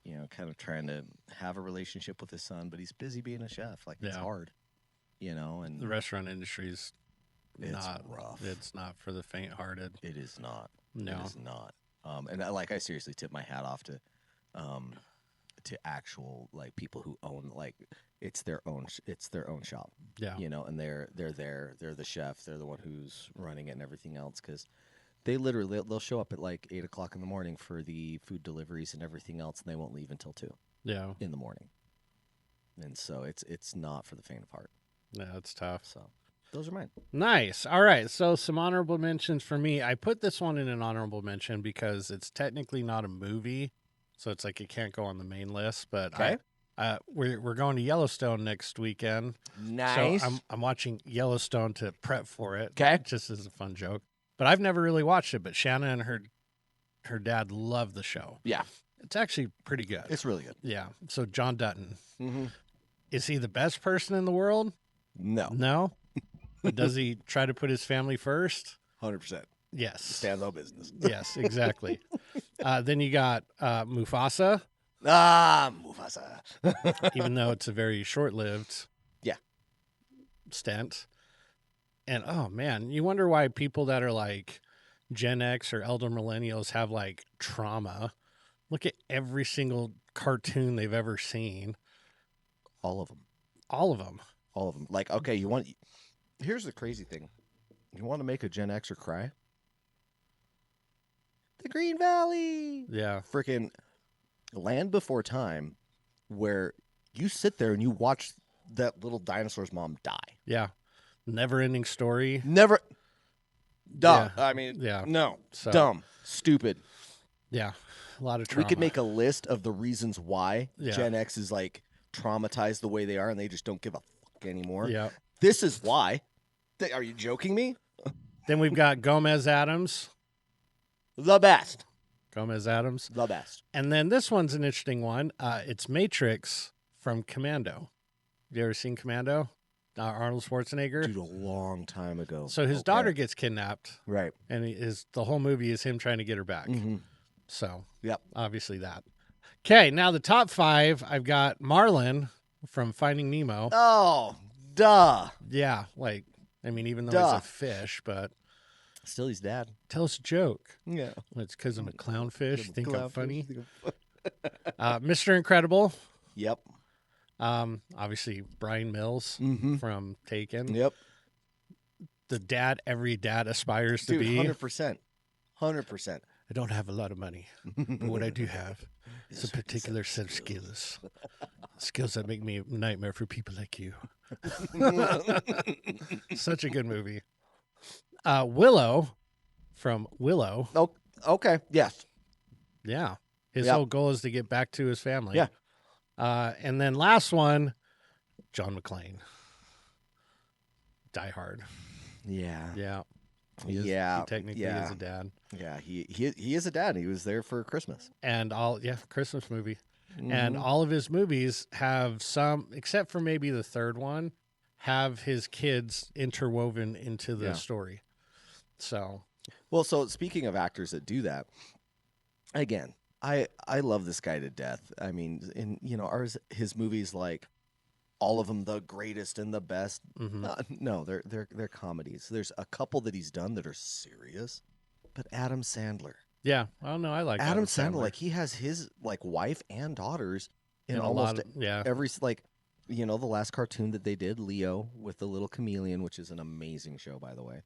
you know, kind of trying to have a relationship with his son, but he's busy being a chef. Like it's hard, you know, and The restaurant industry's it's not rough. It's not for the faint-hearted. It is not. No. It is not. And I seriously tip my hat off to actual like people who own like it's their own shop. Yeah. You know, and they're the chef, they're the one who's running it and everything else, because they literally they'll show up at like 8 o'clock in the morning for the food deliveries and everything else, and they won't leave until 2 Yeah. in the morning. And so it's not for the faint of heart. Yeah, it's tough. So those are mine. Nice. All right. So some honorable mentions for me. I put this one in an honorable mention because it's technically not a movie, so it's like it can't go on the main list. But Okay. we're going to Yellowstone next weekend. Nice. So I'm watching Yellowstone to prep for it. Okay. Just as a fun joke. But I've never really watched it. But Shannon and her dad love the show. Yeah. It's actually pretty good. It's really good. Yeah. So John Dutton, Mm-hmm. is he the best person in the world? No. No. But does he try to put his family first? 100%. Yes. Stand no business. Yes, exactly. Then you got Mufasa, Mufasa. even though it's a very short-lived Yeah. stint. And oh man, you wonder why people that are like Gen X or elder millennials have like trauma. Look at every single cartoon they've ever seen. All of them. All of them. All of them. Like, okay, here's the crazy thing. You want to make a Gen Xer cry? The Green Valley. Yeah. Freaking Land Before Time, where you sit there and you watch that little dinosaur's mom die. Yeah. Never-ending story. Never. Dumb. Yeah. I mean, Yeah. no. So- Dumb. Stupid. Yeah. A lot of trauma. We could make a list of the reasons why Yeah. Gen X is like traumatized the way they are and they just don't give a fuck anymore. Yeah. This is why. Are you joking me? Then we've got Gomez Adams. The best. Gomez Adams. The best. And then this one's an interesting one. It's Matrix from Commando. You ever seen Commando? Arnold Schwarzenegger. Dude, a long time ago. So his daughter gets kidnapped, Right. and the whole movie is him trying to get her back. Mm-hmm. So Yep. obviously that. Okay, now the top 5. I've got Marlin from Finding Nemo. Oh, duh. Yeah, like I mean, even though Duh. he's a fish, but Still, he's dad. tell us a joke. Yeah. Well, it's because I'm a clownfish. I'm a Think I'm clownfish, funny. think Mr. Incredible. Yep. Obviously Brian Mills Mm-hmm. from Taken. Yep. The dad every dad aspires to Dude, be. 100%. 100%. I don't have a lot of money, but what I do have is a particular set of skills. Skills that make me a nightmare for people like you. Such a good movie. Willow from Willow. Oh, okay. Yes. Yeah. His Yep. whole goal is to get back to his family. Yeah. And then last one, John McClane. Die Hard. Yeah. Yeah. He technically is a dad. Yeah. He is a dad. He was there for Christmas. And Christmas movie. Mm-hmm. And all of his movies have some, except for maybe the third one, have his kids interwoven into the story. So, Well, so speaking of actors that do that, again, I love this guy to death. I mean, his movies, like all of them, the greatest and the best. No, they're comedies. There's a couple that he's done that are serious, but Adam Sandler. yeah. I don't know. I like Adam Sandler, like he has his like wife and daughters in In a almost lot of- yeah. every like the last cartoon that they did, Leo with the little chameleon, which is an amazing show, by the way.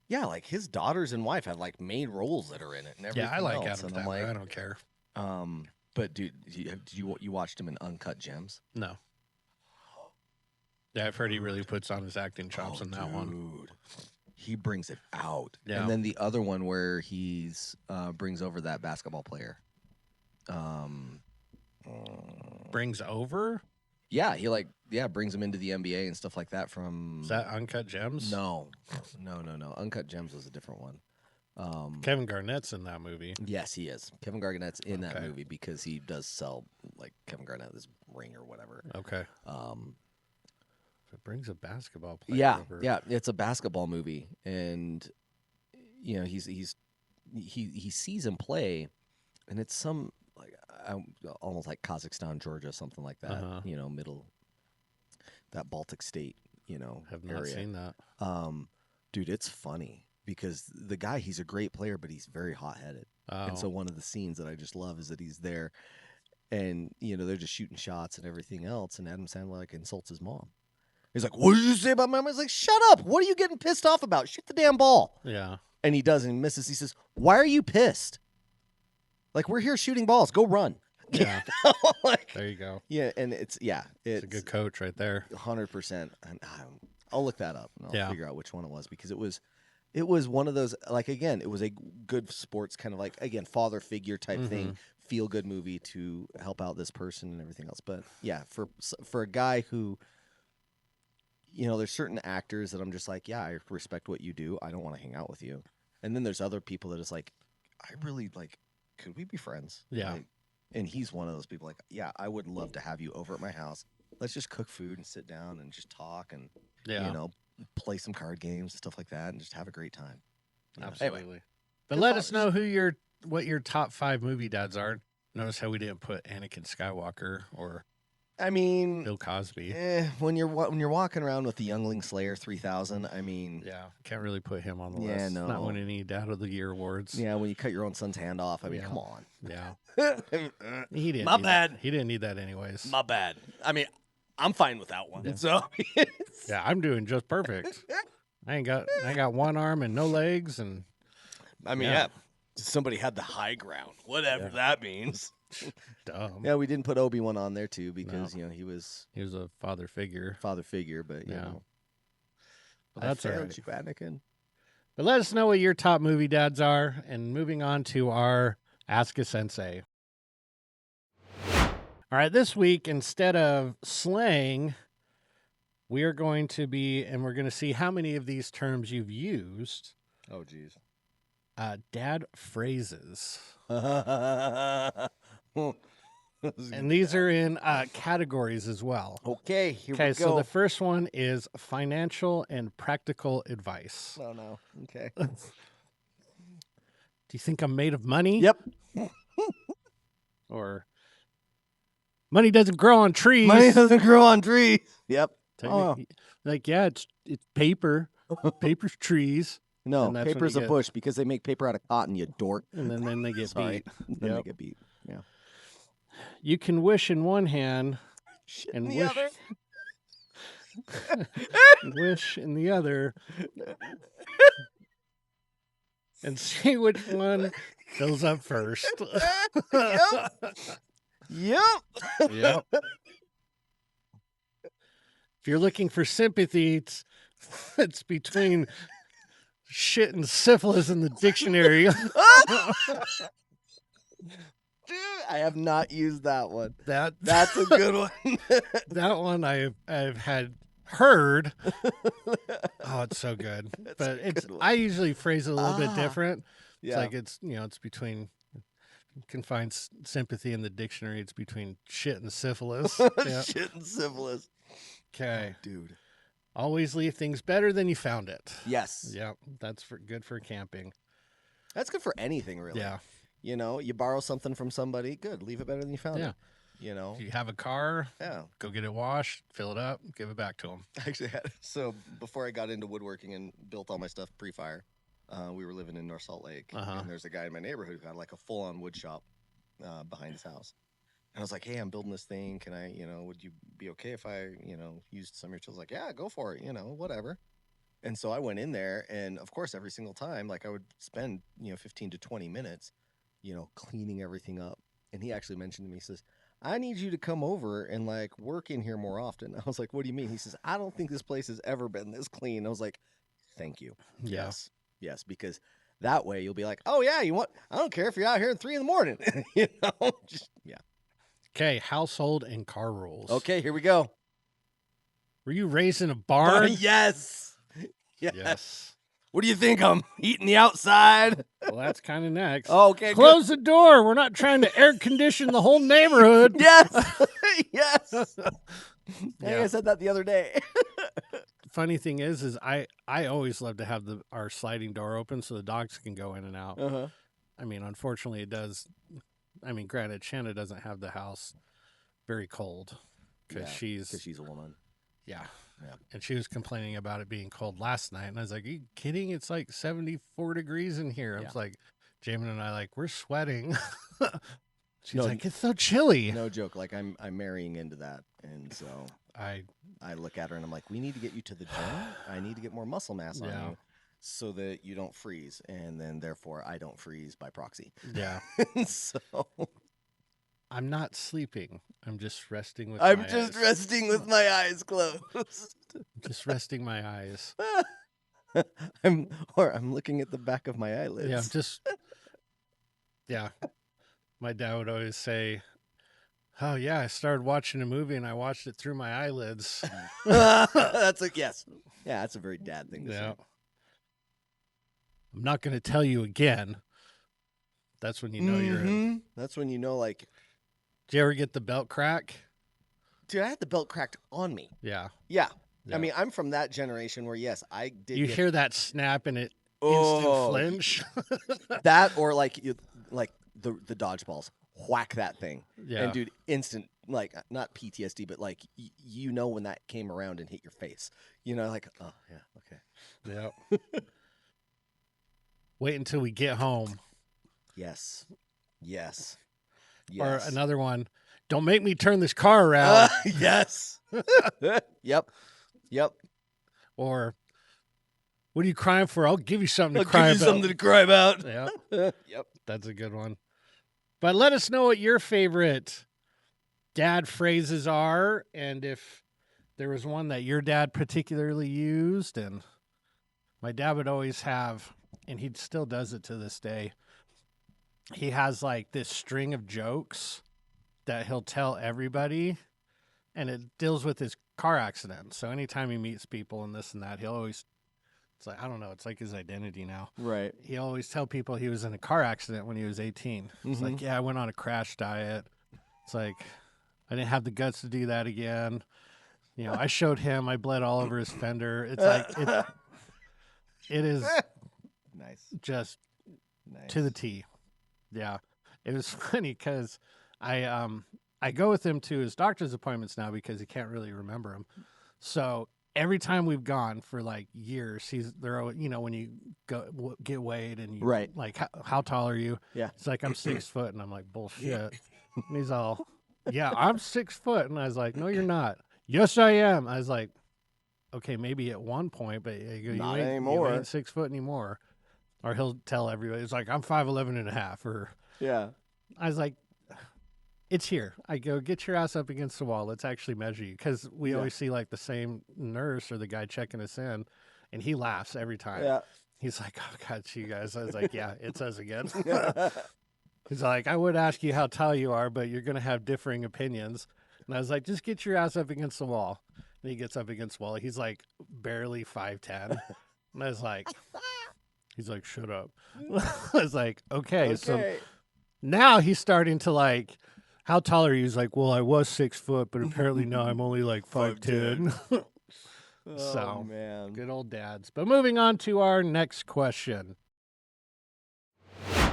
Yeah, like his daughters and wife have like main roles that are in it and everything. Yeah, I like else. Adam And I'm Sandler. like, I don't care. but dude, did you watched him in Uncut Gems? No. Yeah, I've heard he really puts on his acting chops in that one. Dude, he brings it out. Yeah. And then the other one where he's brings over that basketball player. Brings over? Yeah, he brings him into the NBA and stuff like that from. Is that Uncut Gems? No. Uncut Gems was a different one. Kevin Garnett's in that movie. Yes, he is. Kevin Garnett's in that Okay. movie because he does sell like Kevin Garnett this ring or whatever. Okay. If it brings a basketball player Yeah, over. yeah, it's a basketball movie, and he sees him play, and it's some like almost like Kazakhstan, Georgia, something like that. Uh-huh. Middle that Baltic state, Have not area. seen that. Dude, it's funny because the guy, he's a great player, but he's very hot-headed. Oh. And so one of the scenes that I just love is that he's there, and they're just shooting shots and everything else, and Adam Sandler like insults his mom. He's like, "What did you say about my mom?" He's like, "Shut up! What are you getting pissed off about? Shoot the damn ball!" Yeah. And he does, and he misses. He says, "Why are you pissed? Like, we're here shooting balls. Go run." Yeah. Like, There you go. yeah, and it's It's a good coach right there. 100%. And I'll look that up and I'll Yeah. figure out which one it was because it was one of those, like, again, it was a good sports kind of like, again, father figure type thing, feel good movie to help out this person and everything else. But yeah, for a guy who, there's certain actors that I'm just like, yeah, I respect what you do. I don't want to hang out with you. And then there's other people that is like, I really like, could we be friends? Yeah. Like, and he's one of those people like, yeah, I would love to have you over at my house. Let's just cook food and sit down and just talk and, Yeah. play some card games and stuff like that and just have a great time. Absolutely. Anyway, But let us know what your top 5 movie dads are. Notice how we didn't put Anakin Skywalker or I mean, Bill Cosby. when you're walking around with the Youngling Slayer 3000, I mean, Yeah, can't really put him on the Yeah, list. no. Not winning any Dad of the Year awards. yeah, when you cut your own son's hand off, I mean, Yeah. come on. Yeah. He didn't. My need bad. That. He didn't need that anyways. My bad. I mean, I'm fine with that one. Yeah. So Yeah, I'm doing just perfect. I ain't got one arm and no legs, and I mean, Yeah. yeah. Somebody had the high ground, whatever Yeah. that means. dumb. Yeah, we didn't put Obi-Wan on there too because No. he was He was a father figure. father figure, but Yeah. But I that's all failed right. you, Anakin. But let us know what your top movie dads are. And moving on to our Ask a Sensei. All right, this week, instead of slang, we are going to we're going to see how many of these terms you've used. Oh, jeez. Dad phrases. And And these are in categories as well. okay, here Okay, we so go. the first one is financial and practical advice. Oh no. Okay. Do you think I'm made of money? Yep. Or money doesn't grow on trees. Money doesn't grow on trees. Yep. Technically- Like, yeah, it's paper. Paper's trees. No, And that's when paper's you a get- bush because they make paper out of cotton, you dork. And then they get Sorry. beat. Then Yep. they get beat. Yeah. You can wish in one hand Shit and in the wish other. wish in the other. And see which one fills up first. Yep. Yep. Yep. If you're looking for sympathy, it's between shit and syphilis in the dictionary. Dude, I have not used that one. That's That's a good one. that one I've had heard. Oh, it's so good. But a it's good one. I usually phrase it a little bit Ah. different. It's Yeah. like it's between you can find sympathy in the dictionary. It's between shit and syphilis. Yeah. Shit and syphilis. Okay. Dude. Always leave things better than you found it. Yes. Yep. That's good for camping. That's good for anything, really. Yeah. You borrow something from somebody, good. Leave it better than you found Yeah. it. If you have a car, Yeah. go get it washed, fill it up, give it back to them. I actually had so before I got into woodworking and built all my stuff pre-fire, we were living in North Salt Lake, Uh-huh. and there's a guy in my neighborhood who had like a full-on wood shop behind his house, I was like, hey, I'm building this thing. Can I, would you be okay if I, used some of your tools? Like, yeah, go for it, whatever. And so I went in there, and of course, every single time, like I would spend, 15 to 20 minutes, cleaning everything up. And he actually mentioned to me, he says, I need you to come over and like work in here more often. I was like, what do you mean? He says, I don't think this place has ever been this clean. I was like, thank you. Yeah. Yes, because that way you'll be like, oh yeah, I don't care if you're out here at 3 a.m. Just, yeah. Okay, household and car rules. Okay, here we go. Were you raised in a barn? Yes. Yes. What do you think? I'm eating the outside. Well, that's kind of next. Okay, Close the door. We're not trying to air condition the whole neighborhood. Yes. Yes. I think Yeah. I said that the other day. Funny thing is I always love to have our sliding door open so the dogs can go in and out. Uh-huh. I mean, unfortunately, it does. I mean, granted, Shanna doesn't have the house very cold because she's a woman. Yeah. Yeah. And she was complaining about it being cold last night. And I was like, are you kidding? It's like 74 degrees in here. I was like, Jamin and I, like, we're sweating. She's like, it's so chilly. No joke. Like, I'm marrying into that. And so I look at her and I'm like, we need to get you to the gym. I need to get more muscle mass on you so that you don't freeze. And then, therefore, I don't freeze by proxy. Yeah. So I'm not sleeping. I'm just resting with I'm my just eyes. resting with my eyes closed. Just resting my eyes. I'm looking at the back of my eyelids. Yeah. My dad would always say, oh, yeah, I started watching a movie and I watched it through my eyelids. That's yes. Yeah, that's a very dad thing to say. I'm not going to tell you again. That's when you know you're in. That's when you know, like, did you ever get the belt crack? dude, I had the belt cracked on me. Yeah. Yeah. I mean, I'm from that generation where, yes, I did. You hear that snap and it instant flinch. That or like the dodgeballs. Whack that thing. Yeah. And dude, instant, like, not PTSD, but like, you know when that came around and hit your face. You know, like, oh, yeah, okay. Yeah. Wait until we get home. Yes. Yes. Or Yes. another one. Don't make me turn this car around. Yes. Yep. Yep. Or what are you crying for? I'll give you something to I'll cry give you about. something to cry about. Yeah. Yep. That's a good one. But let us know what your favorite dad phrases are, and if there was one that your dad particularly used. And my dad would always have, and he still does it to this day, he has like this string of jokes that he'll tell everybody, and it deals with his car accident. So anytime he meets people and this and that, he'll always, it's like, I don't know, it's like his identity now. Right. He always tell people he was in a car accident when he was 18. It's like, yeah, I went on a crash diet. It's like, I didn't have the guts to do that again. You know, I showed him, I bled all over his fender. It's like, it is Nice. just Nice. to the T. Yeah. It was funny because I go with him to his doctor's appointments now because he can't really remember them. So every time we've gone for like years, they're always, you know, when you go get weighed and you, Right. like, how tall are you? Yeah. It's like, I'm 6 foot. And I'm like, bullshit. And he's all, yeah, I'm 6 foot. And I was like, no, you're not. Yes, I am. I was like, okay, maybe at one point, but you Not ain't, anymore. You ain't 6 foot anymore. Or he'll tell everybody, it's like, I'm 5'11 and a half. Or Yeah. I was like, it's here. I go, get your ass up against the wall. Let's actually measure you. Because we always see like the same nurse or the guy checking us in, and he laughs every time. Yeah. He's like, oh, God, you guys. I was like, yeah, it's us again. He's like, I would ask you how tall you are, but you're going to have differing opinions. And I was like, just get your ass up against the wall. And he gets up against the wall. He's like barely 5'10". And I was like, he's like, shut up. I was like, okay. So now he's starting to like, how tall are you? He's like, well, I was 6 foot, but apparently now I'm only like 5'10". So, man. good old dads. But moving on to our next question. All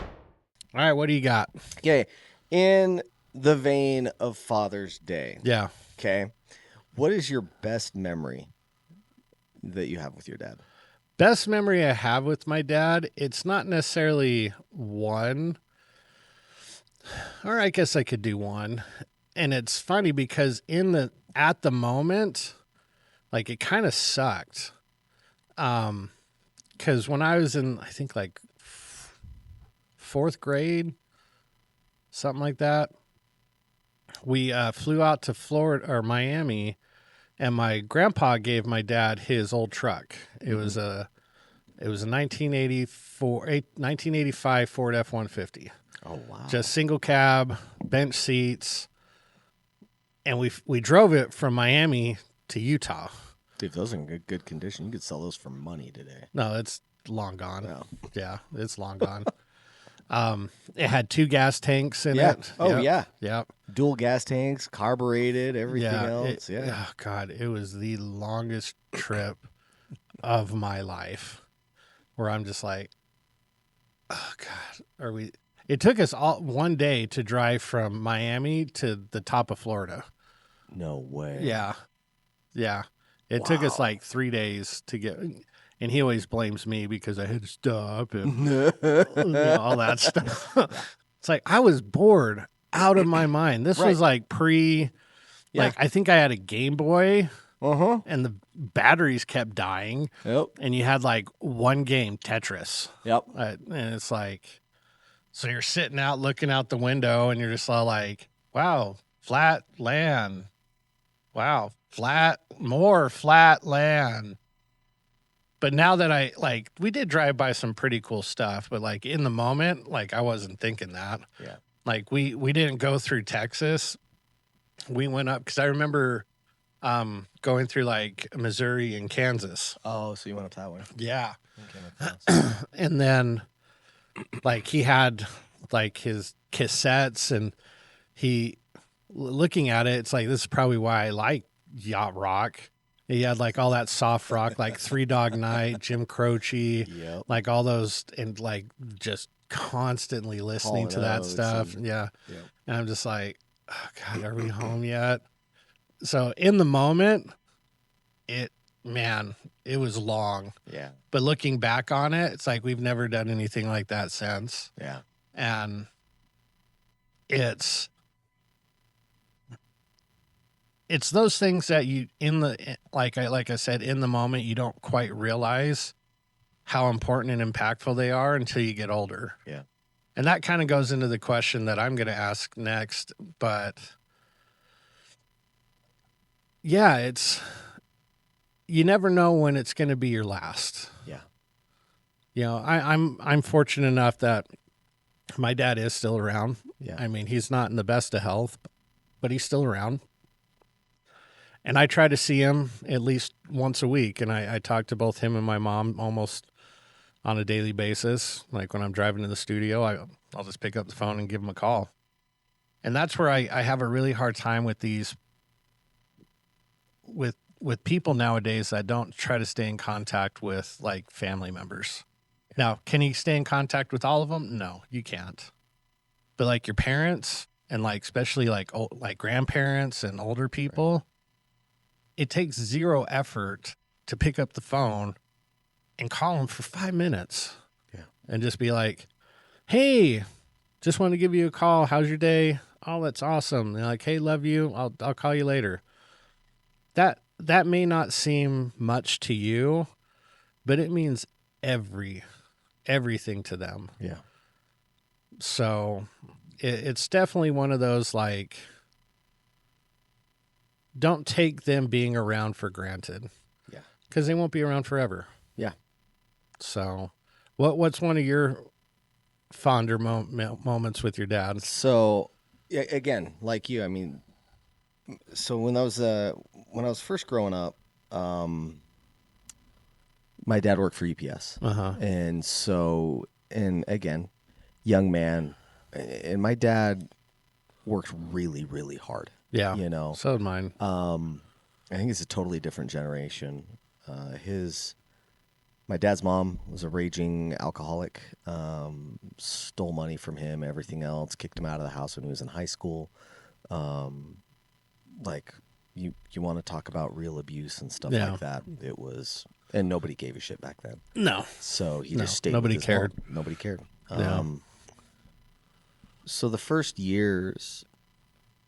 right, what do you got? Okay. In the vein of Father's Day, Yeah. okay, what is your best memory that you have with your dad? Best memory I have with my dad, it's not necessarily one. Or I guess I could do one. And it's funny because at the moment, like it kind of sucked. Because when I was in, I think like fourth grade, something like that, we flew out to Florida or Miami, and my grandpa gave my dad his old truck. It was a 1985 Ford F-150. Oh wow! Just single cab, bench seats, and we drove it from Miami to Utah. Dude, those are in good condition. You could sell those for money today. No, it's long gone. No. Yeah, it's long gone. It had 2 gas tanks in Yeah. it. Oh, Yep. yeah. Yep. Dual gas tanks, carbureted, everything else. Oh God, it was the longest trip of my life, where I'm just like, oh God, it took us all one day to drive from Miami to the top of Florida. No way. Yeah. Yeah. It took us like 3 days to get, and he always blames me because I had to stop and all that stuff. It's like, I was bored out of my mind. This was like like I think I had a Game Boy and the batteries kept dying. Yep. And you had like one game, Tetris. Yep. And it's like, so you're sitting out looking out the window and you're just all like, wow, flat land. Wow, more flat land. But now that we did drive by some pretty cool stuff, but like in the moment, like I wasn't thinking that. Yeah. Like we didn't go through Texas. We went up because I remember going through like Missouri and Kansas. Oh, so you went up that way. Yeah. Okay, And then like he had like his cassettes, and looking at it, it's like, this is probably why I like yacht rock. He had like all that soft rock, like Three Dog Night, Jim Croce, Yep. like all those, and like just constantly listening to that stuff. Yeah. Yep. And I'm just like, oh God, are we home yet? So in the moment, it was long. Yeah. But looking back on it, it's like we've never done anything like that since. Yeah. And it's those things that you like I said, in the moment, you don't quite realize how important and impactful they are until you get older. Yeah. And that kind of goes into the question that I'm going to ask next. But yeah, you never know when it's going to be your last. Yeah. You know, I'm fortunate enough that my dad is still around. Yeah. I mean, he's not in the best of health, but he's still around. And I try to see him at least once a week. And I talk to both him and my mom almost on a daily basis. Like when I'm driving to the studio, I'll just pick up the phone and give him a call. And that's where I have a really hard time with with people nowadays that don't try to stay in contact with like family members. Now, can you stay in contact with all of them? No, you can't. But like your parents and like especially like grandparents and older people, it takes zero effort to pick up the phone and call them for 5 minutes. Yeah. And just be like, hey, just want to give you a call. How's your day? Oh, that's awesome. And they're like, hey, love you. I'll call you later. That may not seem much to you, but it means everything to them. Yeah. So it's definitely one of those, like, don't take them being around for granted. Yeah. Because they won't be around forever. Yeah. So what's one of your fonder moments with your dad? So, yeah, again, like you, I mean, so when I was first growing up, my dad worked for UPS. And so, and again, young man, and my dad worked really, really hard. Yeah. You know, So did mine. I think it's a totally different generation. My dad's mom was a raging alcoholic, stole money from him, everything else, kicked him out of the house when he was in high school. Like you want to talk about real abuse and stuff Yeah. like that. It was, and nobody gave a shit back then. No. So he No, just stayed. nobody with his cared. mom. Nobody cared. Yeah. So the first years,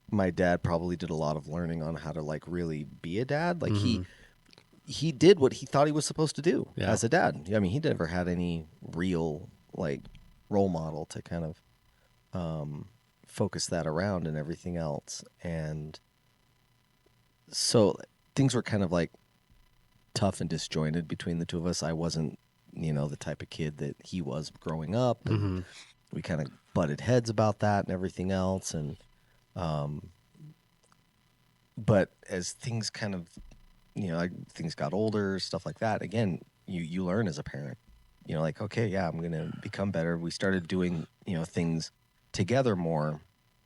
my dad probably did a lot of learning on how to like really be a dad. Like he did what he thought he was supposed to do as a dad. I mean, he never had any real like role model to kind of focus that around and everything else. And so things were kind of like tough and disjointed between the two of us. I wasn't, the type of kid that he was growing up, and we kind of butted heads about that and everything else. And but as things kind of, things got older, stuff like that. Again, you learn as a parent. Like, okay, yeah, I'm gonna become better. We started doing things together more,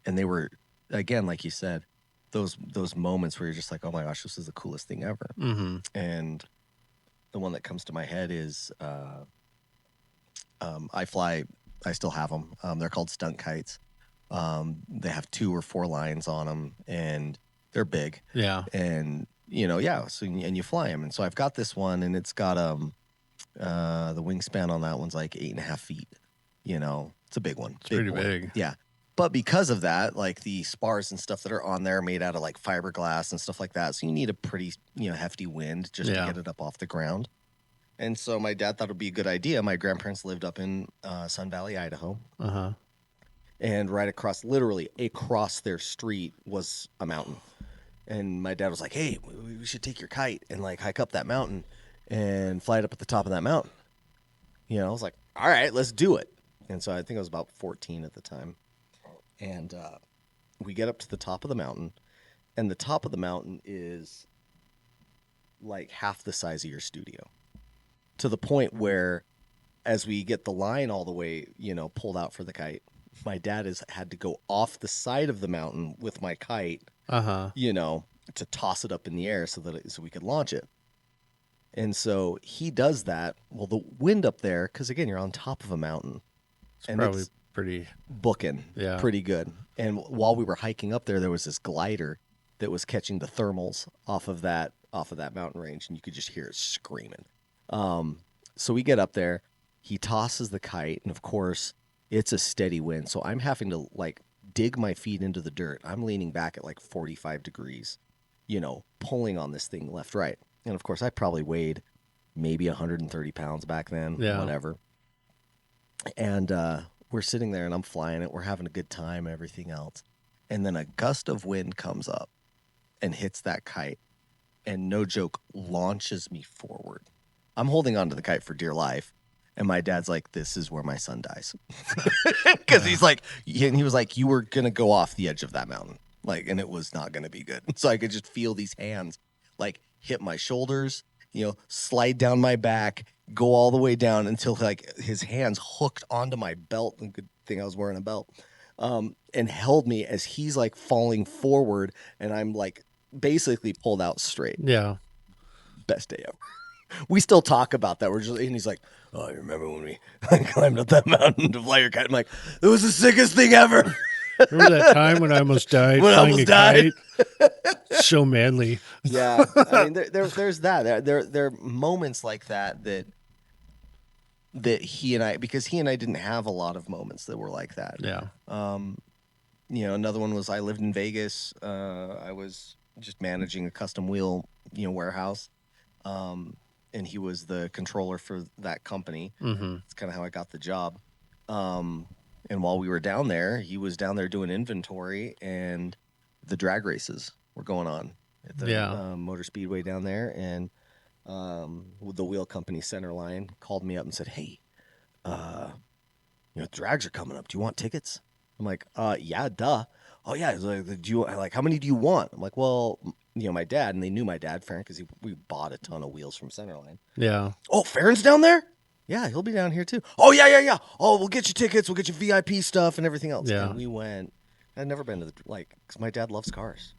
and they were, again, like you said, those moments where you're just like, oh my gosh, this is the coolest thing ever. And the one that comes to my head is I still have them. They're called stunt kites. They have 2 or 4 lines on them, and they're big. Yeah. And so and you fly them. And so I've got this one, and it's got the wingspan on that one's like 8.5 feet. It's a big one. It's pretty big. Yeah. But because of that, like the spars and stuff that are on there are made out of like fiberglass and stuff like that. So you need a pretty, hefty wind just to get it up off the ground. And so my dad thought it would be a good idea. My grandparents lived up in Sun Valley, Idaho. And literally across their street was a mountain. And my dad was like, hey, we should take your kite and like hike up that mountain and fly it up at the top of that mountain. I was like, all right, let's do it. And so I think I was about 14 at the time. And we get up to the top of the mountain, and the top of the mountain is like half the size of your studio, to the point where as we get the line all the way, pulled out for the kite, my dad has had to go off the side of the mountain with my kite, to toss it up in the air so we could launch it. And so he does that. Well, the wind up there, because again, you're on top of a mountain. It's probably pretty booking, pretty good. And while we were hiking up there was this glider that was catching the thermals off of that mountain range, and you could just hear it screaming. So we get up there, he tosses the kite, and of course it's a steady wind, so I'm having to like dig my feet into the dirt. I'm leaning back at like 45 degrees, pulling on this thing left, right. And of course I probably weighed maybe 130 pounds back then, whatever. And we're sitting there, and I'm flying it. We're having a good time and everything else. And then a gust of wind comes up and hits that kite, and no joke, launches me forward. I'm holding onto the kite for dear life. And my dad's like, this is where my son dies. Because he's like, he was like, you were going to go off the edge of that mountain. Like, and it was not going to be good. So I could just feel these hands like hit my shoulders, slide down my back, go all the way down until like his hands hooked onto my belt. And good thing I was wearing a belt. And held me as he's like falling forward, and I'm like basically pulled out straight. Yeah. Best day ever. We still talk about that. And he's like, oh, you remember when we climbed up that mountain to fly your kite? I'm like, it was the sickest thing ever. Remember that time when I almost died flying a kite? So manly. Yeah. I mean, there's that. There are moments like that he and I, because he and I didn't have a lot of moments that were like that. Yeah. Another one was I lived in Vegas. I was just managing a custom wheel, warehouse. And he was the controller for that company. That's kind of how I got the job. And while we were down there, he was down there doing inventory, and the drag races were going on at the Motor Speedway down there. And the wheel company Centerline called me up and said, hey, drags are coming up. Do you want tickets? I'm like, yeah, duh. Oh yeah. He's like, how many do you want? I'm like, well, my dad, and they knew my dad, Farron, because we bought a ton of wheels from Centerline. Yeah. Oh, Farron's down there? Yeah, he'll be down here too. Oh, yeah. Oh, we'll get you tickets. We'll get you VIP stuff and everything else. Yeah. And we went. I'd never been to because my dad loves cars,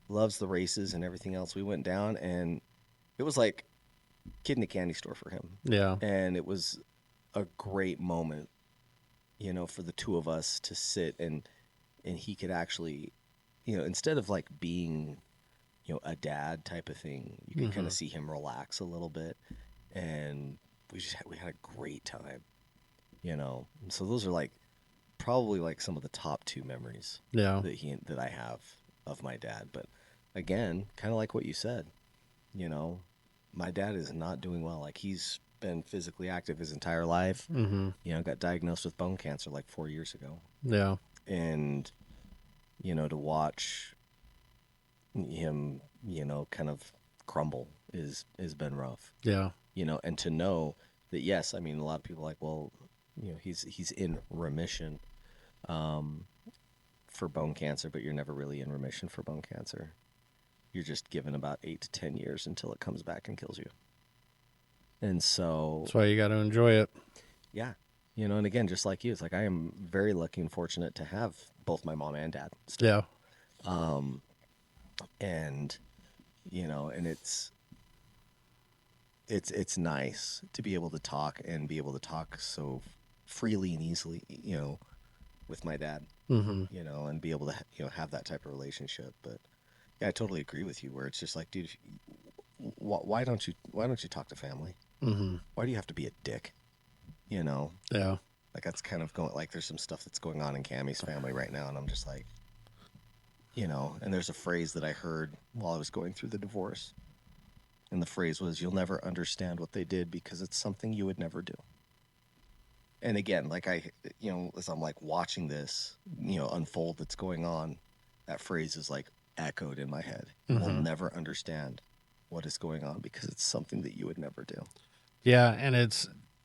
loves the races and everything else. We went down, and it was like kid in a candy store for him. Yeah. And it was a great moment, for the two of us to sit and he could actually, instead of like being, a dad type of thing, you could kind of see him relax a little bit, and we had a great time, And so those are like probably like some of the top 2 memories Yeah. that I have of my dad. But again, kind of like what you said, my dad is not doing well. Like, he's been physically active his entire life. Mm-hmm. Got diagnosed with bone cancer like 4 years ago. Yeah. And, to watch him, kind of crumble has been rough. Yeah. And to know that, yes, I mean, a lot of people are like, well, he's in remission for bone cancer, but you're never really in remission for bone cancer. You're just given about 8 to 10 years until it comes back and kills you. And so That's why you got to enjoy it. yeah, and again, just like you, it's like I am very lucky and fortunate to have both my mom and dad still. Yeah. And and it's nice to be able to talk so freely and easily, with my dad, Mm-hmm. and be able to, have that type of relationship. But yeah, I totally agree with you where it's just like, dude, why don't you talk to family? Mm-hmm. Why do you have to be a dick? Yeah. Like, that's kind of going, like, there's some stuff that's going on in Cammie's family right now. And I'm just like, and there's a phrase that I heard while I was going through the divorce. And the phrase was, you'll never understand what they did because it's something you would never do. And again, like as I'm like watching this, unfold that's going on, that phrase is like echoed in my head. Mm-hmm. We'll never understand what is going on because it's something that you would never do. Yeah. And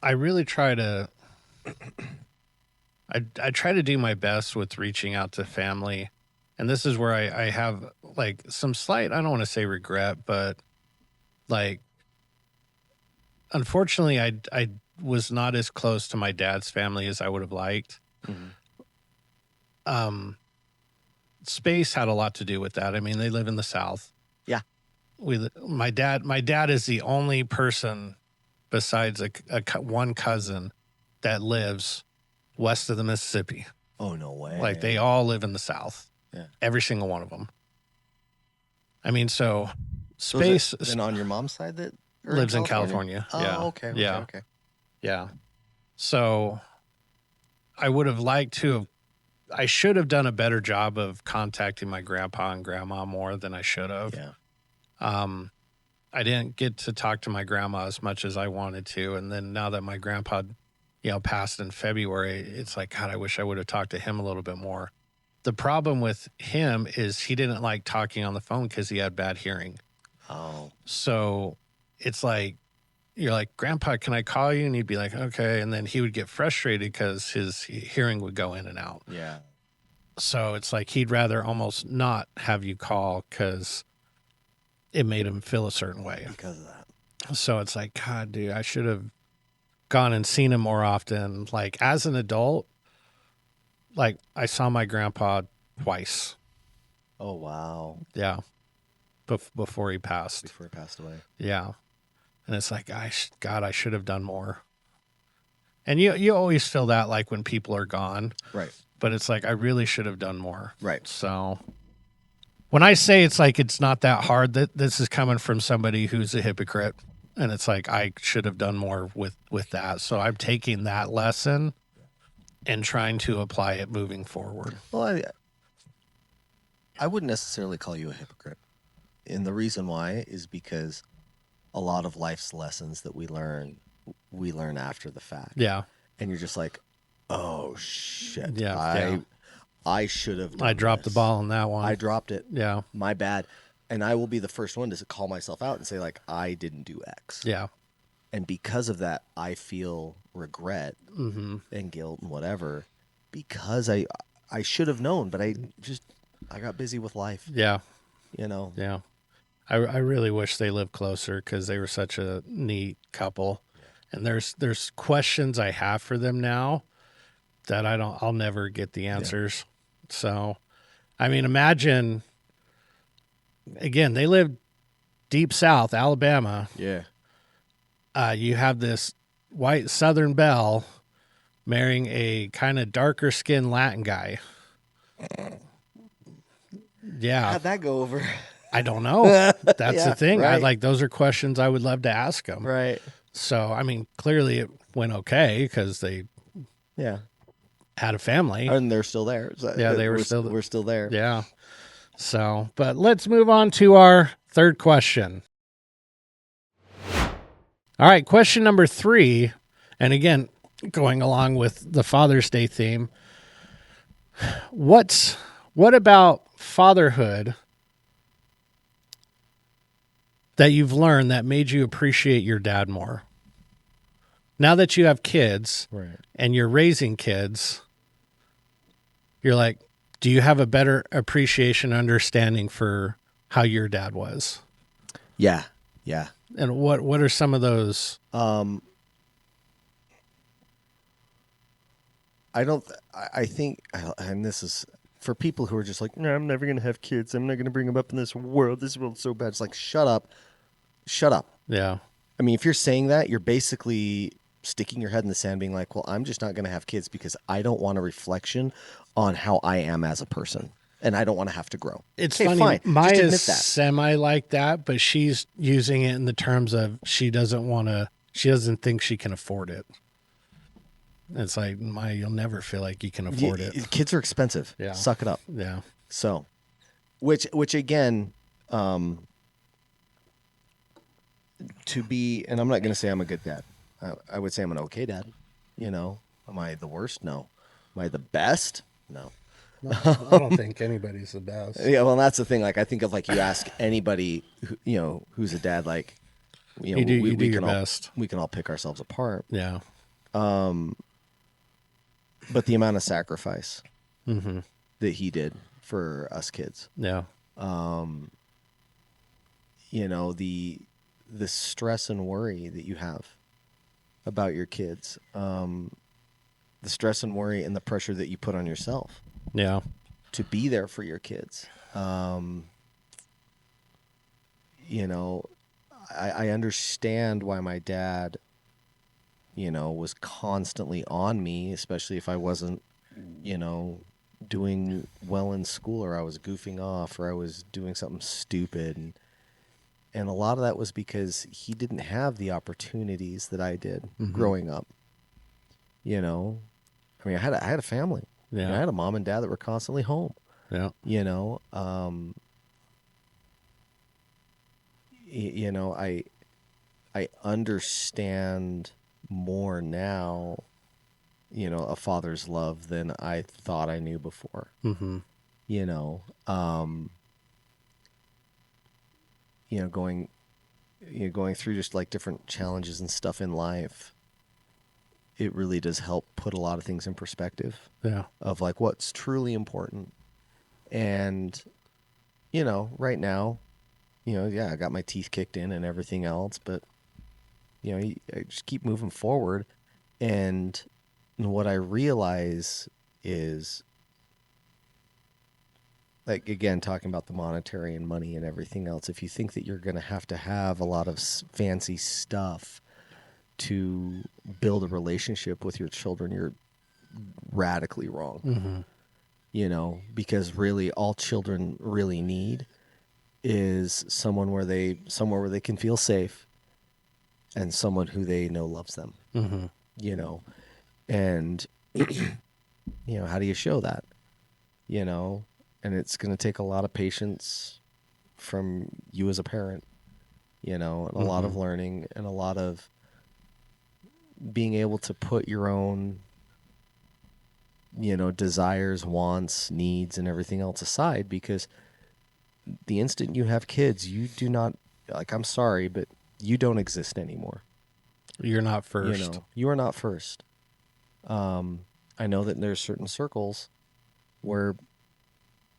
I really try to, I try to do my best with reaching out to family. And this is where I have like some slight, I don't want to say regret, but like, unfortunately, I was not as close to my dad's family as I would have liked. Mm-hmm. Space had a lot to do with that. I mean, they live in the South. Yeah. My dad is the only person besides one cousin that lives west of the Mississippi. Oh, no way. Like, they all live in the South. Yeah. Every single one of them. I mean, so space. And on your mom's side that lives in California. Oh, Yeah. okay. Yeah. Okay. Yeah. So I would have liked to I should have done a better job of contacting my grandpa and grandma more than I should have. Yeah. I didn't get to talk to my grandma as much as I wanted to. And then now that my grandpa, passed in February, it's like, God, I wish I would have talked to him a little bit more. The problem with him is he didn't like talking on the phone because he had bad hearing. Oh. So it's like, you're like, Grandpa, can I call you? And he'd be like, okay. And then he would get frustrated because his hearing would go in and out. Yeah. So it's like he'd rather almost not have you call because it made him feel a certain way. Because of that. So it's like, God, dude, I should have gone and seen him more often. Like, as an adult, like, I saw my grandpa twice. Oh, wow. Yeah. Before he passed. Before he passed away. Yeah. And it's like, God, I should have done more. And you always feel that, like, when people are gone. Right. But it's like, I really should have done more. Right. So when I say it's like it's not that hard, that this is coming from somebody who's a hypocrite. And it's like, I should have done more with that. So I'm taking that lesson and trying to apply it moving forward. Well, I wouldn't necessarily call you a hypocrite. And the reason why is because a lot of life's lessons that we learn after the fact. Yeah. And you're just like, oh, shit. Yeah. I should have done I dropped this. the ball on that one. I dropped it. Yeah. My bad. And I will be the first one to call myself out and say, like, I didn't do X. Yeah. And because of that, I feel regret Mm-hmm. and guilt and whatever because I should have known, but I got busy with life. Yeah. Yeah. I really wish they lived closer because they were such a neat couple. And there's questions I have for them now that I'll never get the answers. Yeah. So, I mean, imagine, again, they live deep south, Alabama. Yeah. You have this white Southern belle marrying a kind of darker skinned Latin guy. Yeah. How'd that go over? I don't know. That's the thing. Right. Those are questions I would love to ask them. Right. So, I mean, clearly it went okay because they, yeah, had a family. And they're still there. So Yeah, they were we're still there. Yeah. So, but let's move on to our third question. All right, question number 3. And again, going along with the Father's Day theme. What about fatherhood that you've learned that made you appreciate your dad more? Now that you have kids Right. and you're raising kids, you're like, do you have a better appreciation, understanding for how your dad was? Yeah. Yeah. And what are some of those? I think, and this is for people who are just like, no, I'm never going to have kids. I'm not going to bring them up in this world. This world's so bad. It's like, shut up. Shut up. Yeah. I mean, if you're saying that, you're basically sticking your head in the sand being like, well, I'm just not going to have kids because I don't want a reflection on how I am as a person. And I don't want to have to grow. It's okay, funny. fine. Just admit Maya's that. semi like that, but she's using it in the terms of she doesn't think she can afford it. It's like, Maya, you'll never feel like you can afford it. Kids are expensive. Yeah. Suck it up. Yeah. So, which again, to be, and I'm not going to say I'm a good dad. I would say I'm an okay dad. You know, am I the worst? No. Am I the best? No. I don't think anybody's the best. Yeah, well, that's the thing. Like, I think of like you ask anybody, who's a dad, like, You do your can best. We can all pick ourselves apart. Yeah. But the amount of sacrifice Mm-hmm. that he did for us kids, Yeah. the stress and worry that you have about your kids, the stress and worry and the pressure that you put on yourself Yeah. to be there for your kids. I understand why my dad, was constantly on me, especially if I wasn't, doing well in school, or I was goofing off, or I was doing something stupid. And a lot of that was because he didn't have the opportunities that I did growing up. I mean, I had a family. Yeah. I had a mom and dad that were constantly home. Yeah. I understand more now, a father's love than I thought I knew before. Mm-hmm. Going through just like different challenges and stuff in life, it really does help put a lot of things in perspective. Yeah. Of like what's truly important. And, right now, I got my teeth kicked in and everything else, but, I just keep moving forward. And what I realize is, like, again, talking about the monetary and money and everything else, if you think that you're going to have a lot of fancy stuff to build a relationship with your children, you're radically wrong. Mm-hmm. Because really all children really need is somewhere where they can feel safe and someone who they know loves them. Mm-hmm. And how do you show that? And it's going to take a lot of patience from you as a parent, and a lot of learning and a lot of being able to put your own, desires, wants, needs, and everything else aside, because the instant you have kids, you do not, like, I'm sorry, but you don't exist anymore. You're not first. You are not first. I know that there's certain circles where